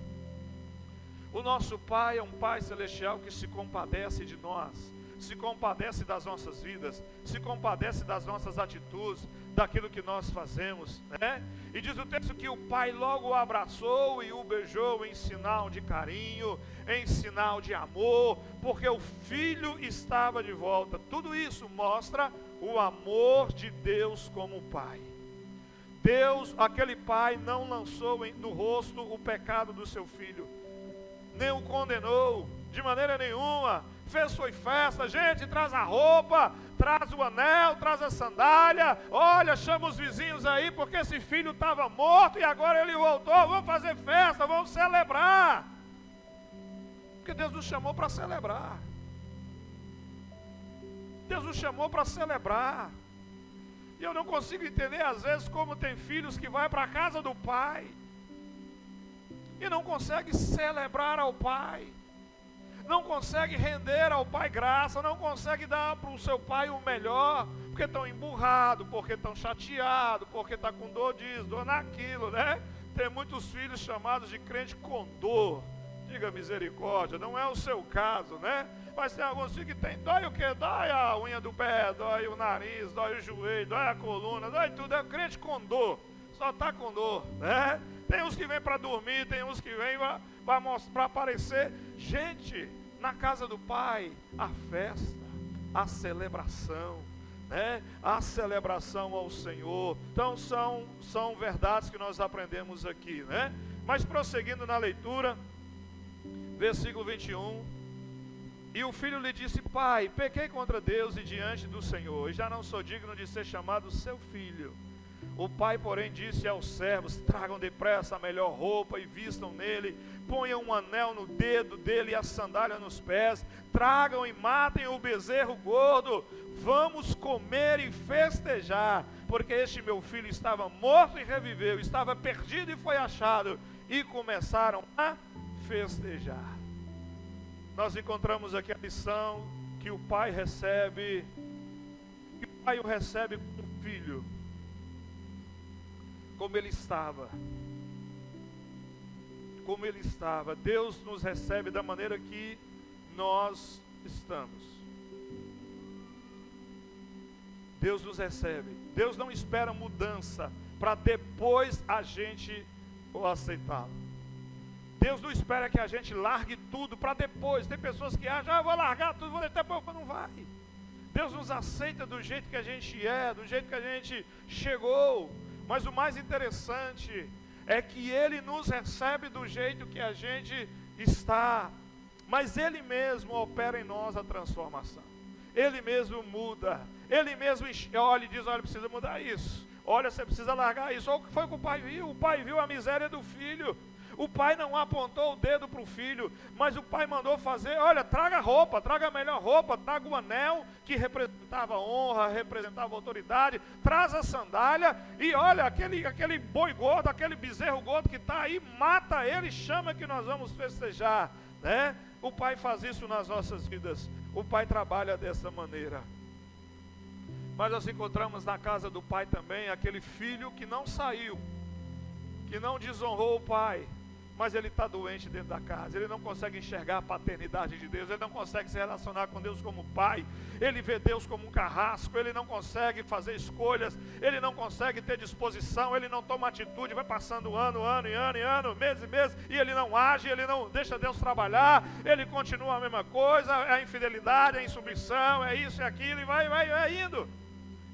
O nosso pai é um pai celestial que se compadece de nós, se compadece das nossas vidas, se compadece das nossas atitudes, daquilo que nós fazemos, né? E diz o texto que o pai logo o abraçou e o beijou em sinal de carinho, em sinal de amor, porque o filho estava de volta. Tudo isso mostra o amor de Deus como pai. Deus, aquele pai, não lançou no rosto o pecado do seu filho, nem o condenou de maneira nenhuma. Foi festa, gente, traz a roupa, traz o anel, traz a sandália, olha, chama os vizinhos aí, porque esse filho estava morto e agora ele voltou, vamos fazer festa, vamos celebrar. Porque Deus nos chamou para celebrar. Deus nos chamou para celebrar. E eu não consigo entender às vezes como tem filhos que vai para a casa do pai e não consegue celebrar ao pai, não consegue render ao pai graça, não consegue dar para o seu pai o melhor, porque estão emburrados, porque estão chateados, porque está com dor disso, dor naquilo, né? Tem muitos filhos chamados de crente com dor. Diga misericórdia, não é o seu caso, né? Mas tem alguns filhos que tem, dói o quê? Dói a unha do pé, dói o nariz, dói o joelho, dói a coluna, dói tudo, é crente com dor, só está com dor, né? Tem uns que vêm para dormir, tem uns que vêm para aparecer. Gente, na casa do pai, a festa, a celebração, né? A celebração ao Senhor. Então são verdades que nós aprendemos aqui, né? Mas prosseguindo na leitura, versículo 21, e o filho lhe disse: pai, pequei contra Deus e diante do Senhor, e já não sou digno de ser chamado seu filho. O pai, porém, disse aos servos: tragam depressa a melhor roupa e vistam nele, ponham um anel no dedo dele e a sandália nos pés, tragam e matem o bezerro gordo, vamos comer e festejar, porque este meu filho estava morto e reviveu, estava perdido e foi achado. E começaram a festejar. Nós encontramos aqui a lição que o pai recebe, que o pai o recebe como filho, como ele estava. Como ele estava. Deus nos recebe da maneira que nós estamos. Deus nos recebe. Deus não espera mudança para depois a gente o aceitá-lo. Deus não espera que a gente largue tudo para depois. Tem pessoas que acham: eu vou largar tudo, vou deixar para não vai. Deus nos aceita do jeito que a gente é, do jeito que a gente chegou. Mas o mais interessante é que Ele nos recebe do jeito que a gente está. Mas Ele mesmo opera em nós a transformação. Ele mesmo muda. Ele mesmo olha e diz: olha, precisa mudar isso. Olha, você precisa largar isso. Olha o que foi que o pai viu. O pai viu a miséria do filho. O pai não apontou o dedo para o filho, mas o pai mandou fazer: olha, traga roupa, traga a melhor roupa, traga o anel que representava honra, representava autoridade, traz a sandália e olha, aquele boi gordo, aquele bezerro gordo que está aí, mata ele, chama que nós vamos festejar, né? O pai faz isso nas nossas vidas, o pai trabalha dessa maneira. Mas nós encontramos na casa do pai também aquele filho que não saiu, que não desonrou o pai, mas ele está doente dentro da casa. Ele não consegue enxergar a paternidade de Deus, ele não consegue se relacionar com Deus como pai, ele vê Deus como um carrasco, ele não consegue fazer escolhas, ele não consegue ter disposição, ele não toma atitude, vai passando ano, mês e mês, e ele não age, ele não deixa Deus trabalhar, ele continua a mesma coisa, é a infidelidade, é a insubmissão, é isso e aquilo, e vai indo.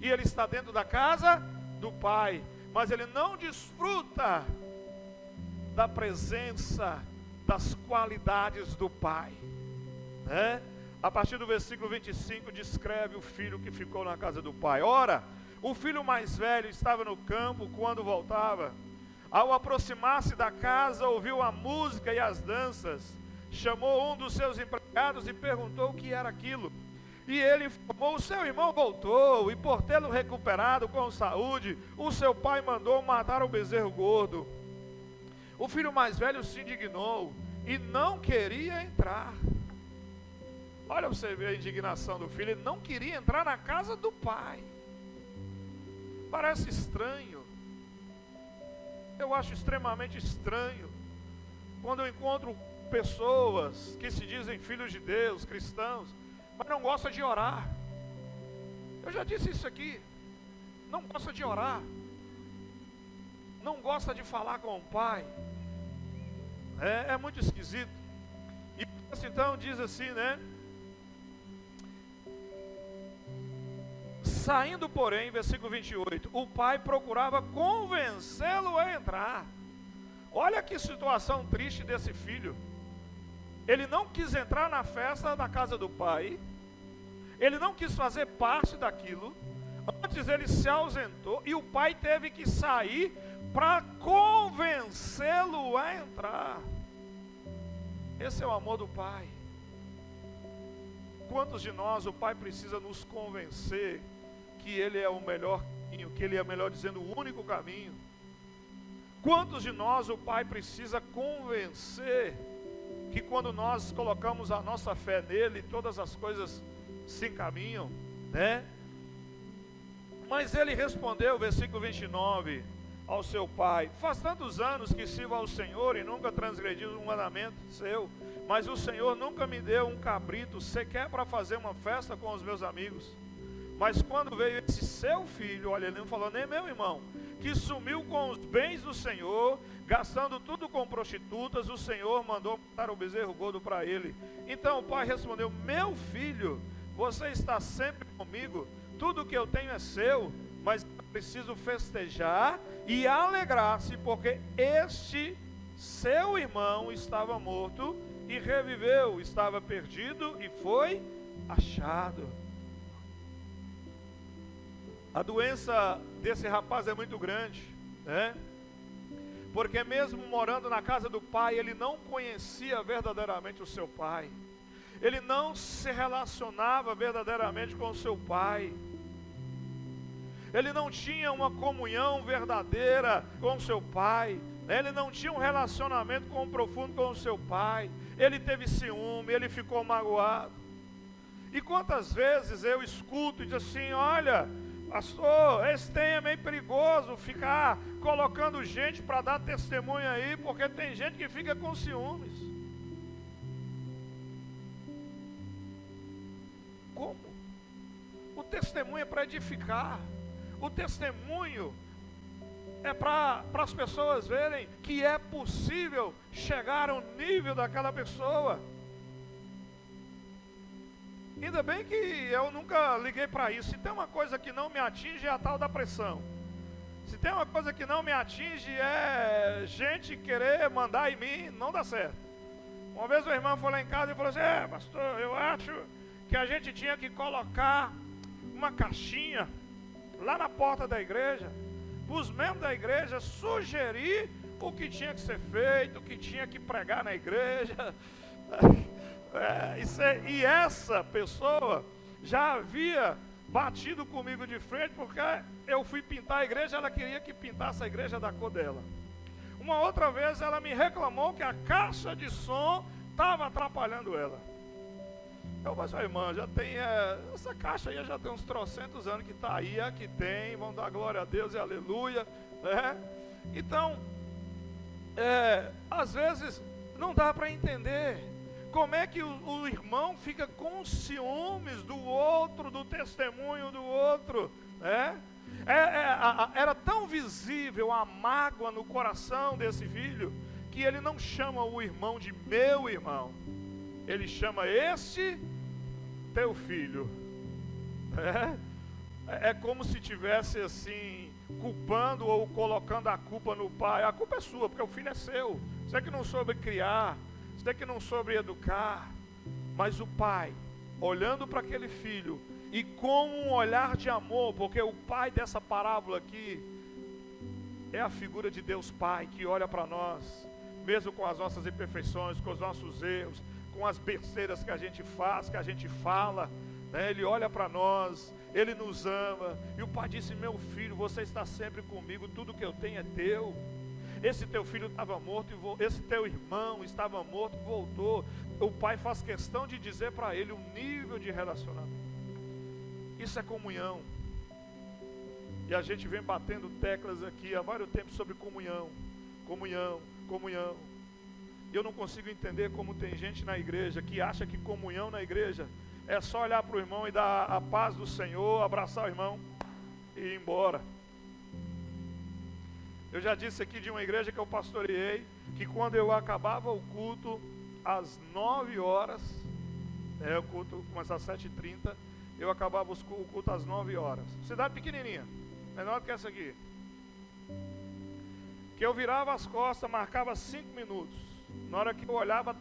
E ele está dentro da casa do pai, mas ele não desfruta da presença, das qualidades do pai, né? A partir do versículo 25 descreve o filho que ficou na casa do pai. Ora, o filho mais velho estava no campo quando voltava. Ao aproximar-se da casa, ouviu a música e as danças, chamou um dos seus empregados e perguntou o que era aquilo. E ele informou: o seu irmão voltou, e por tê-lo recuperado com saúde, o seu pai mandou matar o bezerro gordo. O filho mais velho se indignou e não queria entrar. Olha, você vê a indignação do filho. Ele não queria entrar na casa do pai. Parece estranho. Eu acho extremamente estranho quando eu encontro pessoas que se dizem filhos de Deus, cristãos, mas não gostam de orar. Eu já disse isso aqui. Não gosta de orar, não gosta de falar com o pai. É muito esquisito. E então diz assim, né? Saindo, porém, versículo 28, o pai procurava convencê-lo a entrar. Olha que situação triste desse filho. Ele não quis entrar na festa da casa do pai, ele não quis fazer parte daquilo. Antes ele se ausentou e o pai teve que sair para convencê-lo a entrar. Esse é o amor do pai. Quantos de nós o pai precisa nos convencer que ele é o melhor caminho, que ele é, melhor dizendo, o único caminho? Quantos de nós o pai precisa convencer que quando nós colocamos a nossa fé nele, todas as coisas se encaminham, né? Mas ele respondeu, versículo 29, ao seu pai: faz tantos anos que sirvo ao Senhor e nunca transgredi um mandamento seu, mas o Senhor nunca me deu um cabrito sequer para fazer uma festa com os meus amigos. Mas quando veio esse seu filho, olha, ele não falou nem meu irmão, que sumiu com os bens do Senhor, gastando tudo com prostitutas, o Senhor mandou matar o bezerro gordo para ele. Então o pai respondeu: meu filho, você está sempre comigo, tudo que eu tenho é seu, mas eu preciso festejar e alegrar-se, porque este seu irmão estava morto e reviveu, estava perdido e foi achado. A doença desse rapaz é muito grande, né? Porque mesmo morando na casa do pai, ele não conhecia verdadeiramente o seu pai. Ele não se relacionava verdadeiramente com o seu pai. Ele não tinha uma comunhão verdadeira com o seu pai. Ele não tinha um relacionamento profundo com o seu pai. Ele teve ciúme, ele ficou magoado. E quantas vezes eu escuto e digo assim: olha, pastor, esse tem é meio perigoso ficar colocando gente para dar testemunho aí, porque tem gente que fica com ciúmes. Como? O testemunho é para edificar. O testemunho é para as pessoas verem que é possível chegar ao nível daquela pessoa. Ainda bem que eu nunca liguei para isso. Se tem uma coisa que não me atinge é a tal da pressão. Se tem uma coisa que não me atinge é gente querer mandar em mim, não dá certo. Uma vez o irmão foi lá em casa e falou assim: pastor, eu acho que a gente tinha que colocar uma caixinha lá na porta da igreja, para os membros da igreja sugerir o que tinha que ser feito, o que tinha que pregar na igreja. E essa pessoa já havia batido comigo de frente, porque eu fui pintar a igreja, ela queria que pintasse a igreja da cor dela. Uma outra vez ela me reclamou que a caixa de som estava atrapalhando ela. Eu falei: irmã, já tem essa caixa aí já tem uns trocentos anos que está aí, aqui tem, vamos dar glória a Deus e aleluia, né? Então, às vezes não dá para entender como é que o irmão fica com ciúmes do outro, do testemunho do outro, né? Era tão visível a mágoa no coração desse filho, que ele não chama o irmão de meu irmão, ele chama este teu filho. É como se tivesse assim, culpando ou colocando a culpa no pai. A culpa é sua, porque o filho é seu. Você que não soube criar, você que não soube educar. Mas o pai, olhando para aquele filho, e com um olhar de amor, porque o pai dessa parábola aqui é a figura de Deus Pai, que olha para nós, mesmo com as nossas imperfeições, com os nossos erros, com as besteiras que a gente faz, que a gente fala, né? Ele olha para nós, Ele nos ama. E o pai disse: meu filho, você está sempre comigo, tudo que eu tenho é teu. Esse teu filho estava morto, esse teu irmão estava morto e voltou. O pai faz questão de dizer para ele o nível de relacionamento. Isso é comunhão. E a gente vem batendo teclas aqui há vários tempos sobre comunhão. Comunhão, comunhão. Eu não consigo entender como tem gente na igreja que acha que comunhão na igreja é só olhar para o irmão e dar a paz do Senhor, abraçar o irmão e ir embora. Eu já disse aqui de uma igreja que eu pastoreei, que quando eu acabava o culto às 9 horas, o culto começava às 7h30, eu acabava o culto às 9 horas. Cidade pequenininha, menor do que essa aqui. Que eu virava as costas, marcava 5 minutos. Na hora que eu olhava,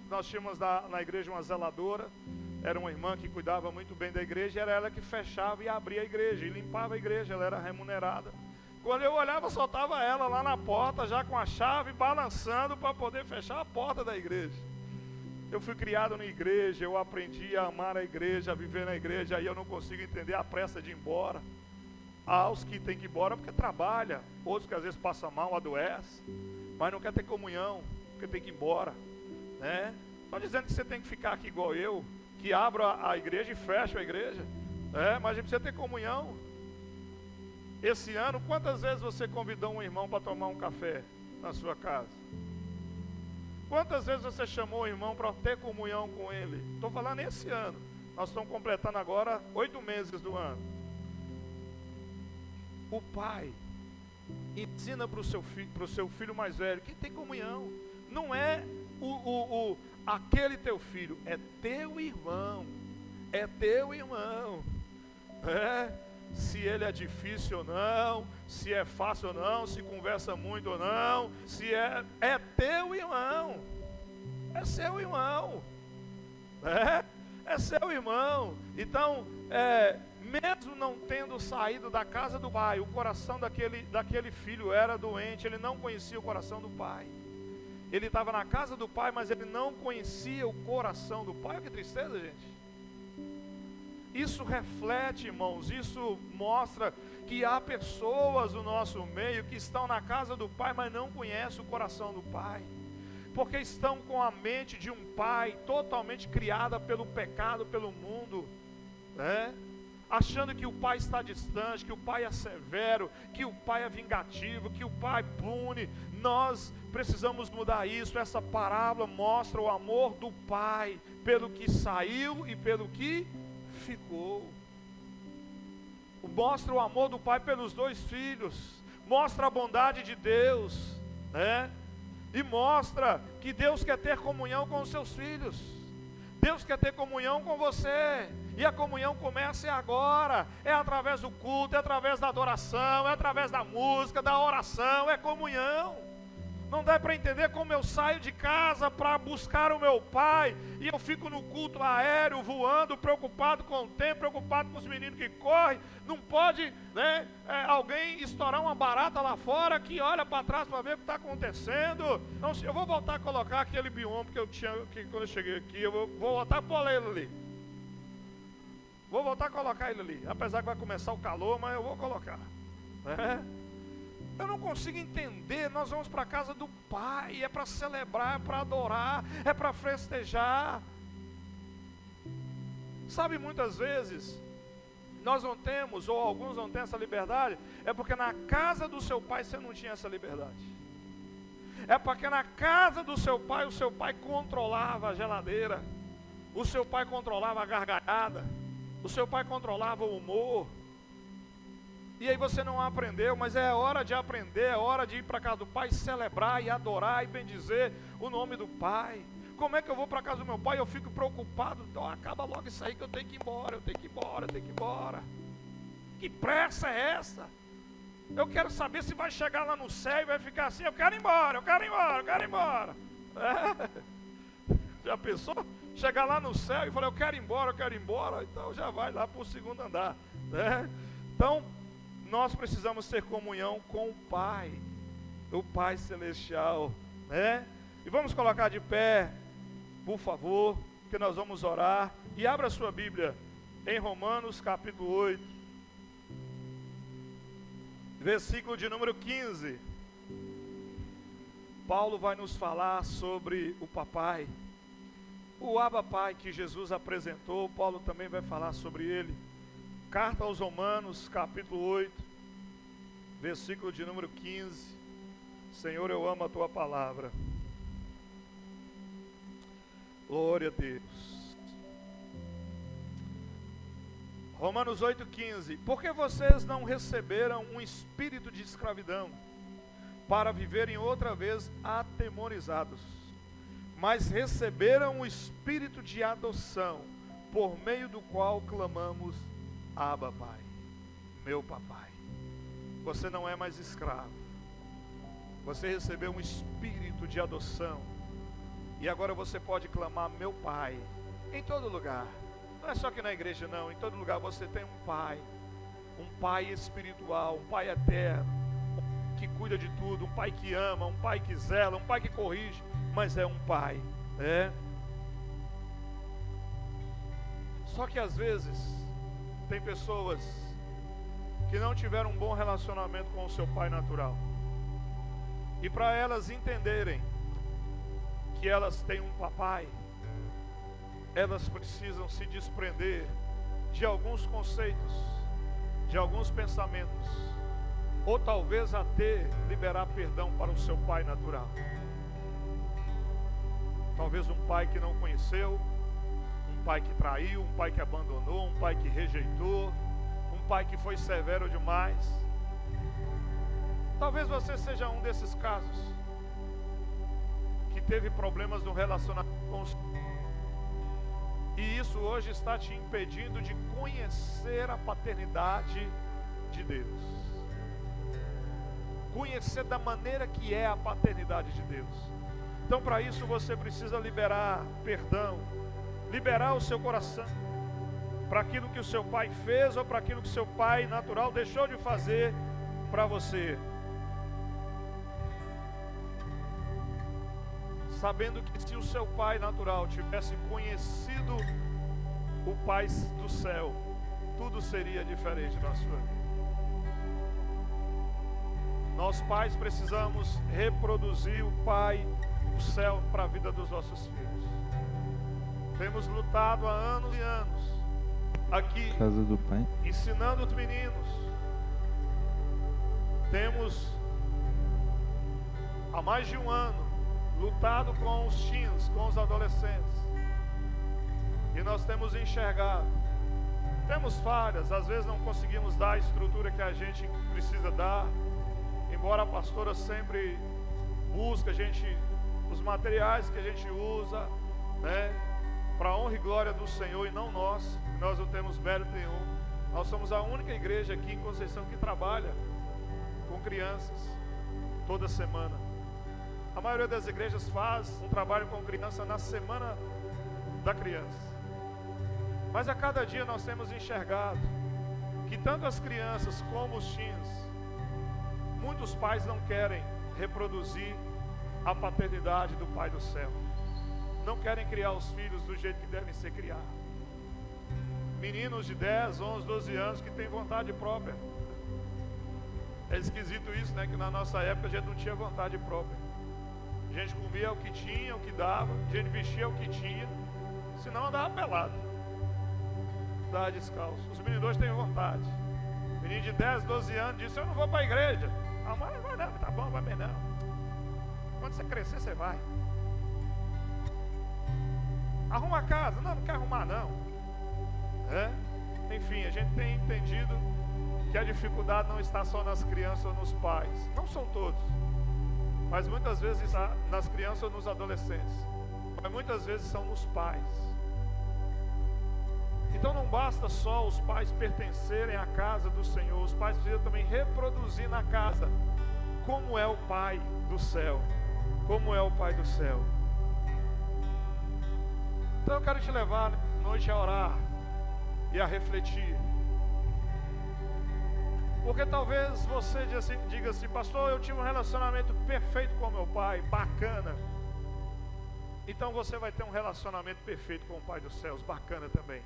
nós tínhamos na igreja uma zeladora, era uma irmã que cuidava muito bem da igreja, era ela que fechava e abria a igreja, e limpava a igreja, ela era remunerada. Quando eu olhava, só estava ela lá na porta, já com a chave, balançando para poder fechar a porta da igreja. Eu fui criado na igreja, eu aprendi a amar a igreja, a viver na igreja, aí eu não consigo entender a pressa de ir embora. Há os que tem que ir embora porque trabalha, outros que às vezes passam mal, adoece, mas não quer ter comunhão, porque tem que ir embora, né? Estou dizendo que você tem que ficar aqui igual eu, que abra a igreja e fecha a igreja, mas a gente precisa ter comunhão. Esse ano, quantas vezes você convidou um irmão para tomar um café na sua casa? Quantas vezes você chamou o irmão para ter comunhão com ele? Estou falando esse ano, nós estamos completando agora 8 meses do ano. O pai ensina para o seu filho mais velho que tem comunhão. Não é aquele teu filho, é teu irmão. É teu irmão. Se ele é difícil ou não, se é fácil ou não, se conversa muito ou não, se é teu irmão. É seu irmão. É seu irmão. Então, Mesmo não tendo saído da casa do pai, o coração daquele filho era doente, ele não conhecia o coração do pai. Ele estava na casa do pai, mas ele não conhecia o coração do pai. Olha que tristeza, gente. Isso reflete, irmãos, isso mostra que há pessoas no nosso meio que estão na casa do pai, mas não conhecem o coração do pai. Porque estão com a mente de um pai totalmente criada pelo pecado, pelo mundo, né? Achando que o pai está distante, que o pai é severo, que o pai é vingativo, que o pai pune. Nós precisamos mudar isso. Essa parábola mostra o amor do pai pelo que saiu e pelo que ficou. Mostra o amor do pai pelos dois filhos, mostra a bondade de Deus, né? E mostra que Deus quer ter comunhão com os seus filhos. Deus quer ter comunhão com você. E a comunhão começa agora. É através do culto, é através da adoração, é através da música, da oração, é comunhão. Não dá para entender como eu saio de casa para buscar o meu pai e eu fico no culto aéreo, voando, preocupado com o tempo, preocupado com os meninos que correm. Não pode, né, alguém estourar uma barata lá fora que olha para trás para ver o que está acontecendo. Então, eu vou voltar a colocar aquele bioma que eu tinha que quando eu cheguei aqui, eu vou voltar a pôr ele ali. Vou voltar a colocar ele ali, apesar que vai começar o calor, mas eu vou colocar, né? Eu não consigo entender. Nós vamos para a casa do pai, é para celebrar, é para adorar, é para festejar. Sabe, muitas vezes nós não temos, ou alguns não têm essa liberdade, é porque na casa do seu pai você não tinha essa liberdade. É porque na casa do seu pai, o seu pai controlava a geladeira, o seu pai controlava a gargalhada, o seu pai controlava o humor. E aí você não aprendeu, mas é hora de aprender, é hora de ir para a casa do pai, celebrar e adorar e bendizer o nome do pai. Como é que eu vou para a casa do meu pai? Eu fico preocupado. Então, acaba logo isso aí que eu tenho que ir embora, eu tenho que ir embora, eu tenho que ir embora. Que pressa é essa? Eu quero saber se vai chegar lá no céu e vai ficar assim, eu quero ir embora, eu quero ir embora, eu quero ir embora. Já pensou? Chegar lá no céu e falar, eu quero ir embora, então já vai lá para o segundo andar, né? Então, nós precisamos ter comunhão com o Pai, o Pai Celestial, né? E vamos colocar de pé, por favor, que nós vamos orar. E abra a sua Bíblia em Romanos capítulo 8, versículo de número 15. Paulo vai nos falar sobre o papai, o Abba Pai que Jesus apresentou. Paulo também vai falar sobre ele. Carta aos Romanos, capítulo 8, versículo de número 15. Senhor, eu amo a tua palavra. Glória a Deus. Romanos 8,15. Porque vocês não receberam um espírito de escravidão para viverem outra vez atemorizados, mas receberam o espírito de adoção, por meio do qual clamamos, Abba, Pai, meu papai. Você não é mais escravo. Você recebeu um espírito de adoção. E agora você pode clamar, meu pai, em todo lugar. Não é só aqui na igreja não, em todo lugar você tem um pai espiritual, um pai eterno, que cuida de tudo, um pai que ama, um pai que zela, um pai que corrige, mas é um pai, né? Só que às vezes tem pessoas que não tiveram um bom relacionamento com o seu pai natural. E para elas entenderem que elas têm um papai, elas precisam se desprender de alguns conceitos, de alguns pensamentos, ou talvez até liberar perdão para o seu pai natural. Talvez um pai que não conheceu, um pai que traiu, um pai que abandonou, um pai que rejeitou, um pai que foi severo demais. Talvez você seja um desses casos que teve problemas no relacionamento com os... E isso hoje está te impedindo de conhecer a paternidade de Deus. Conhecer da maneira que é a paternidade de Deus. Então, para isso você precisa liberar perdão, liberar o seu coração, para aquilo que o seu pai fez ou para aquilo que o seu pai natural deixou de fazer para você. Sabendo que se o seu pai natural tivesse conhecido o Pai do céu, tudo seria diferente na sua vida. Nós pais precisamos reproduzir o Pai do céu para a vida dos nossos filhos. Temos lutado há anos e anos aqui, Casa do Pai, ensinando os meninos. Temos há mais de um ano lutado com os teens, com os adolescentes. E nós temos enxergado. Temos falhas, às vezes não conseguimos dar a estrutura que a gente precisa dar. Embora a pastora sempre busca os materiais que a gente usa, né, para a honra e glória do Senhor e não nós não temos mérito nenhum. Nós somos a única igreja aqui em Conceição que trabalha com crianças toda semana. A maioria das igrejas faz um trabalho com criança na semana da criança. Mas a cada dia nós temos enxergado que tanto as crianças como os teens, muitos pais não querem reproduzir a paternidade do Pai do céu. Não querem criar os filhos do jeito que devem ser criados. Meninos de 10, 11, 12 anos que têm vontade própria. É esquisito isso, né? Que na nossa época a gente não tinha vontade própria. A gente comia o que tinha, o que dava. A gente vestia o que tinha. Senão andava pelado, andava descalço. Os meninos hoje têm vontade. Menino de 10, 12 anos disse: eu não vou para a igreja. A mãe não vai não, tá bom, vai bem não. Quando você crescer, você vai. Arruma a casa. Não, não quer arrumar não. Enfim, a gente tem entendido que a dificuldade não está só nas crianças ou nos pais. Não são todos, mas muitas vezes está nas crianças ou nos adolescentes. Mas muitas vezes são nos pais. Então não basta só os pais pertencerem à casa do Senhor. Os pais precisam também reproduzir na casa como é o Pai do céu. Como é o Pai do céu. Então eu quero te levar noite a orar e a refletir. Porque talvez você diga assim: pastor, eu tive um relacionamento perfeito com meu pai, bacana. Então você vai ter um relacionamento perfeito com o Pai dos céus, bacana também.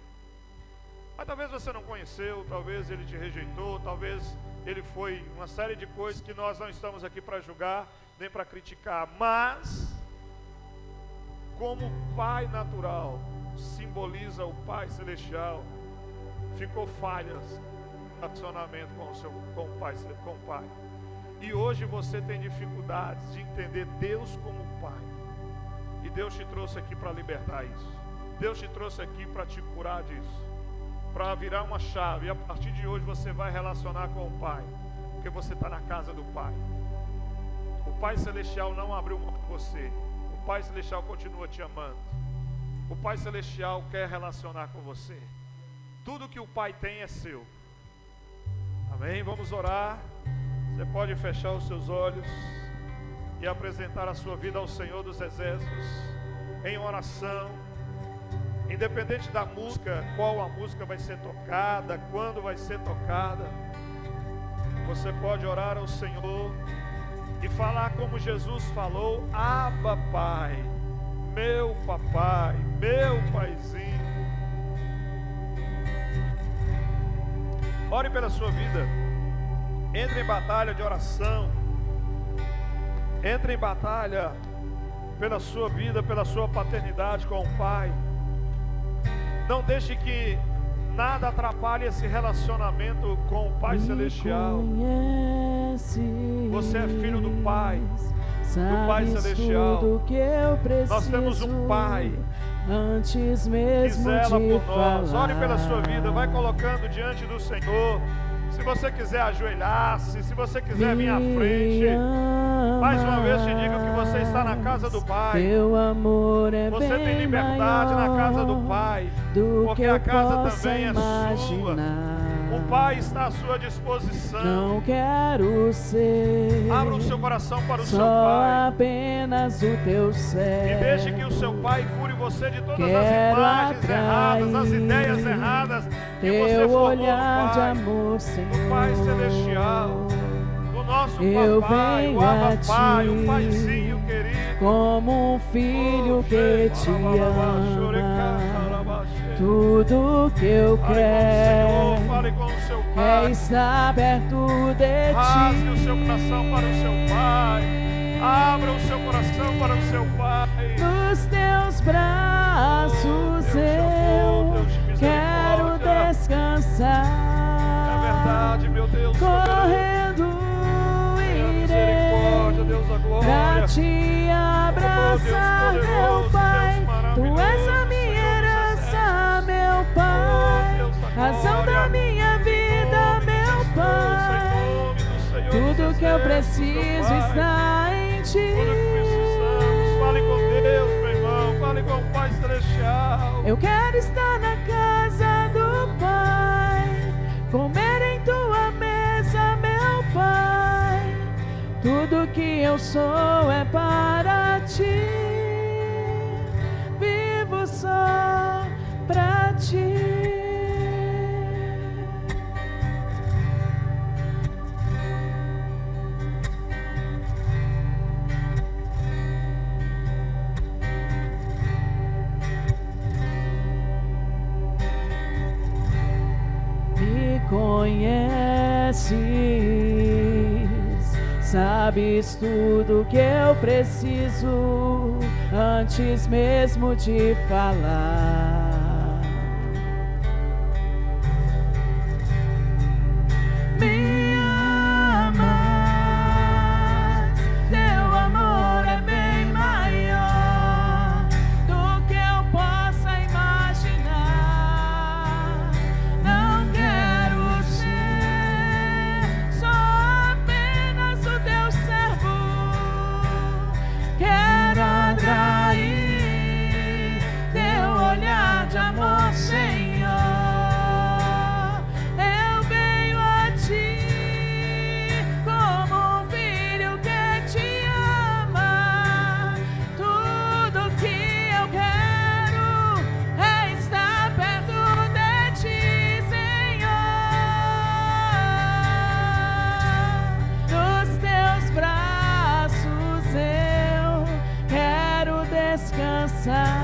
Mas talvez você não conheceu, talvez ele te rejeitou, talvez ele foi uma série de coisas que nós não estamos aqui para julgar, nem para criticar. Mas, como Pai natural simboliza o Pai celestial, ficou falhas no relacionamento com o Pai. E hoje você tem dificuldades de entender Deus como Pai. E Deus te trouxe aqui para libertar isso. Deus te trouxe aqui para te curar disso, para virar uma chave. E a partir de hoje você vai relacionar com o Pai, porque você está na casa do Pai. O Pai celestial não abriu mão de você. O Pai celestial continua te amando. O Pai celestial quer relacionar com você. Tudo que o Pai tem é seu. Amém? Vamos orar. Você pode fechar os seus olhos e apresentar a sua vida ao Senhor dos Exércitos em oração. Independente da música, qual a música vai ser tocada, quando vai ser tocada, você pode orar ao Senhor e falar como Jesus falou: Abba, Pai, meu papai, meu paizinho. Ore pela sua vida. Entre em batalha de oração. Entre em batalha pela sua vida, pela sua paternidade com o Pai. Não deixe que nada atrapalhe esse relacionamento com o Pai celestial. Você é filho do Pai celestial. Nós temos um Pai que zela por nós. Ore pela sua vida, vai colocando diante do Senhor. Se você quiser ajoelhar-se, se você quiser vir à frente, mais uma vez te digo que você está na casa do Pai. Você tem liberdade na casa do Pai, porque a casa também é sua. O Pai está à sua disposição. Não quero ser Abra o seu coração para o seu só Pai. apenas o teu servo. E deixe que o seu Pai cure você de todas Quero as imagens erradas, as ideias erradas que você teu formou olhar do de Pai. amor, Senhor. Do Pai Celestial, do nosso Eu Papai, venho o Abba a Pai, ti, o Paizinho querido. como um filho que te ama. Tudo que eu quero Fale com o seu é Pai. estar perto de Rasgue o seu ti. coração para o seu Pai. Abra o seu coração para o seu Pai. Nos teus braços Deus de amor, eu Deus de quero misericórdia. descansar. É verdade, meu Deus soberano. Correndo Tenha irei misericórdia, Deus da glória. pra te abraçar, Deus meu poderoso, Pai. Deus Tu maravilhoso, és a minha Senhor dos herança, exércitos. meu Pai. Deus da Razão glória. da minha vida, meu Pai. Tudo que eu preciso está em ti. Tudo que precisamos, fale com Deus, meu irmão, fale com o Pai Celestial. Eu quero estar na casa do Pai, comer em tua mesa, meu Pai. Tudo que eu sou é para ti, vivo só para ti. Me conheces, sabes tudo que eu preciso antes mesmo de falar. Me amas, teu amor é bem maior do que eu possa imaginar. Não quero ser só apenas o teu servo. Quero atrair teu olhar de amor, Senhor. Eu venho a ti como um filho que te ama. Tudo que eu quero é estar perto de ti, Senhor. Nos teus braços eu quero descansar.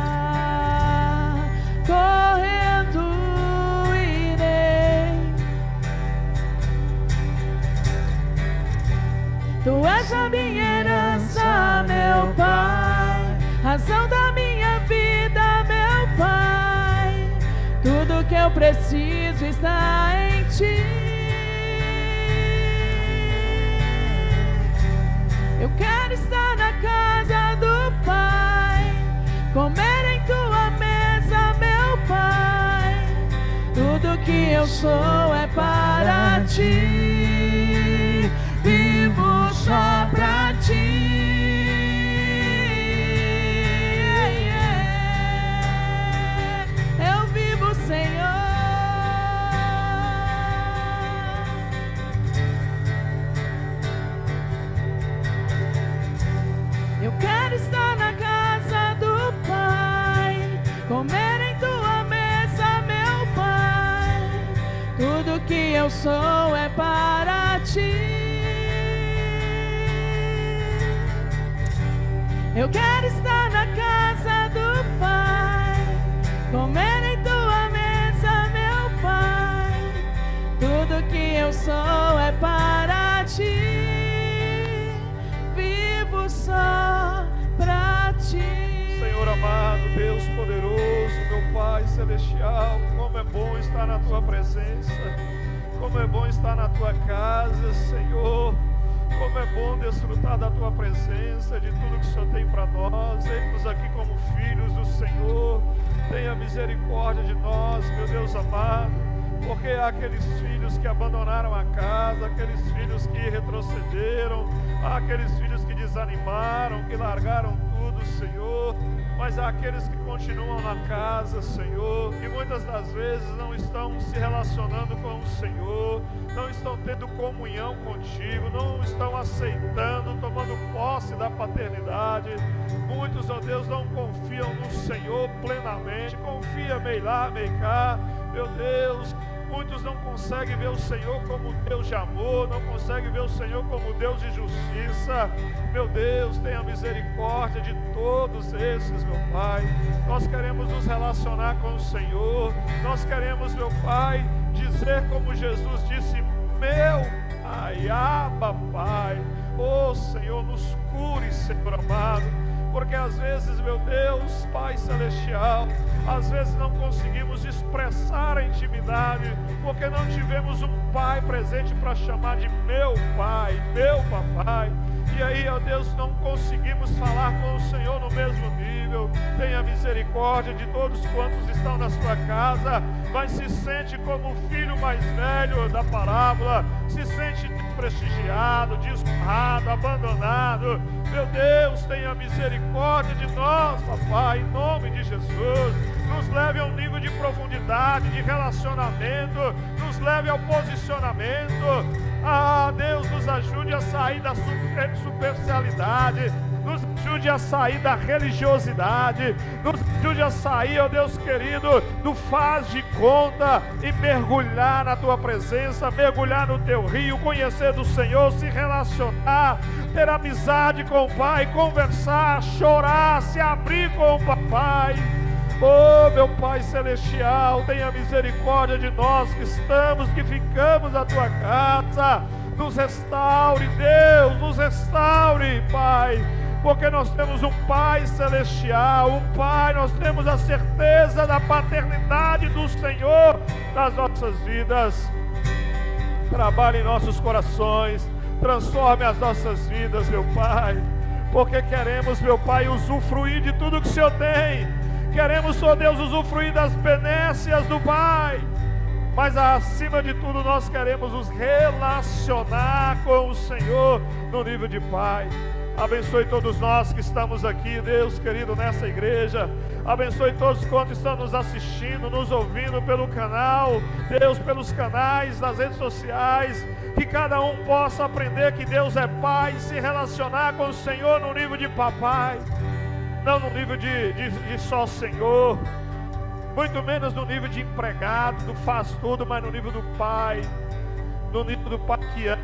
Correndo irei. Tu és a minha herança, meu Pai, razão da minha vida, meu Pai. Tudo que eu preciso está em ti. Eu quero estar na casa do Pai, comer em tua mesa, meu Pai. Tudo que eu sou é para ti, vivo só pra ti. Eu vivo, Senhor. Eu quero estar na casa do Pai, comer em tua mesa, meu Pai. Tudo que eu sou é para ti. Eu quero estar na casa do Pai, comer em tua mesa, meu Pai. Tudo que eu sou é para ti, vivo só pra ti. Senhor amado, Deus poderoso, meu Pai Celestial, como é bom estar na tua presença, como é bom estar na tua casa, Senhor. Como é bom desfrutar da tua presença, de tudo que o Senhor tem para nós. Eis-nos aqui como filhos do Senhor. Tenha misericórdia de nós, meu Deus amado, porque há aqueles filhos que abandonaram a casa, aqueles filhos que retrocederam, há aqueles filhos que desanimaram, que largaram tudo, Senhor. mas há aqueles que continuam na casa, Senhor, e muitas das vezes não estão se relacionando com o Senhor, não estão tendo comunhão contigo, não estão aceitando, tomando posse da paternidade. Muitos, ó Deus, não confiam no Senhor plenamente, confia meio lá, meio cá, meu Deus. Muitos não conseguem ver o Senhor como Deus de amor, não conseguem ver o Senhor como Deus de justiça. Meu Deus, tenha misericórdia de todos esses, meu Pai. Nós queremos nos relacionar com o Senhor. Nós queremos, meu Pai, dizer como Jesus disse: meu Pai, Abba, Pai. Oh Senhor, nos cure, Senhor amado. Porque às vezes, meu Deus, Pai Celestial, às vezes não conseguimos expressar a intimidade, porque não tivemos um Pai presente para chamar de meu Pai, meu Papai. E aí, ó Deus, não conseguimos falar com o Senhor no mesmo nível. Tenha misericórdia de todos quantos estão na sua casa, mas se sente como o filho mais velho da parábola, se sente desprestigiado, desonrado, abandonado. Meu Deus, tenha misericórdia de nós, papai, em nome de Jesus. Nos leve a um nível de profundidade, de relacionamento, nos leve ao posicionamento. Ah, Deus, nos ajude a sair da superficialidade, nos ajude a sair da religiosidade, nos ajude a sair, ó Deus querido, do faz de conta e mergulhar na Tua presença, mergulhar no Teu rio, conhecer do Senhor, se relacionar, ter amizade com o Pai, conversar, chorar, se abrir com o Papai. Oh, meu Pai Celestial, tenha misericórdia de nós que estamos, que ficamos na Tua casa. Nos restaure, Deus, nos restaure, Pai, porque nós temos um Pai Celestial, um Pai, nós temos a certeza da paternidade do Senhor nas nossas vidas. Trabalhe em nossos corações, transforme as nossas vidas, meu Pai, porque queremos, meu Pai, usufruir de tudo que o Senhor tem. Queremos, ó Deus, usufruir das benécias do Pai, mas acima de tudo nós queremos nos relacionar com o Senhor no nível de Pai. Abençoe todos nós que estamos aqui, Deus querido, nessa igreja. Abençoe todos quantos estão nos assistindo, nos ouvindo pelo canal, Deus, pelos canais, nas redes sociais. Que cada um possa aprender que Deus é Pai, se relacionar com o Senhor no nível de papai, não no nível de só Senhor, muito menos no nível de empregado, do faz tudo, mas no nível do Pai, no nível do Pai que ama,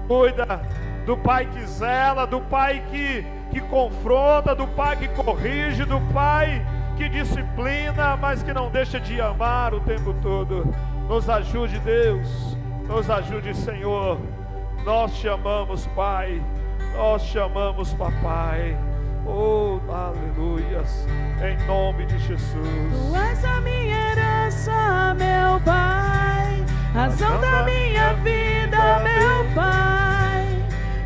cuida, do Pai que zela, do Pai que confronta, do Pai que corrige, do Pai que disciplina, mas que não deixa de amar o tempo todo. Nos ajude, Deus, nos ajude, Senhor. Nós te amamos, Pai, nós te amamos, Papai. Oh, aleluias, em nome de Jesus. Tu és a minha herança, meu Pai, razão da minha vida, meu Pai.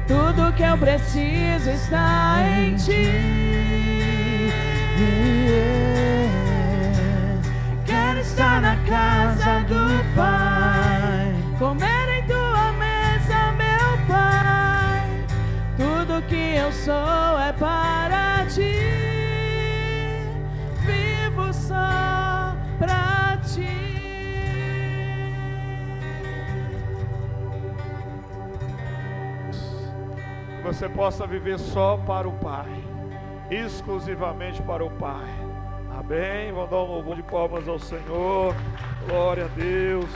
Tudo que eu preciso está em Ti. Quero estar na casa do Pai, comer em Tua mesa, meu Pai. Tudo que eu sou é para Ti, vivo só para Ti. Você possa viver só para o Pai, exclusivamente para o Pai. Amém? Vamos dar um louvor de palmas ao Senhor. Glória a Deus.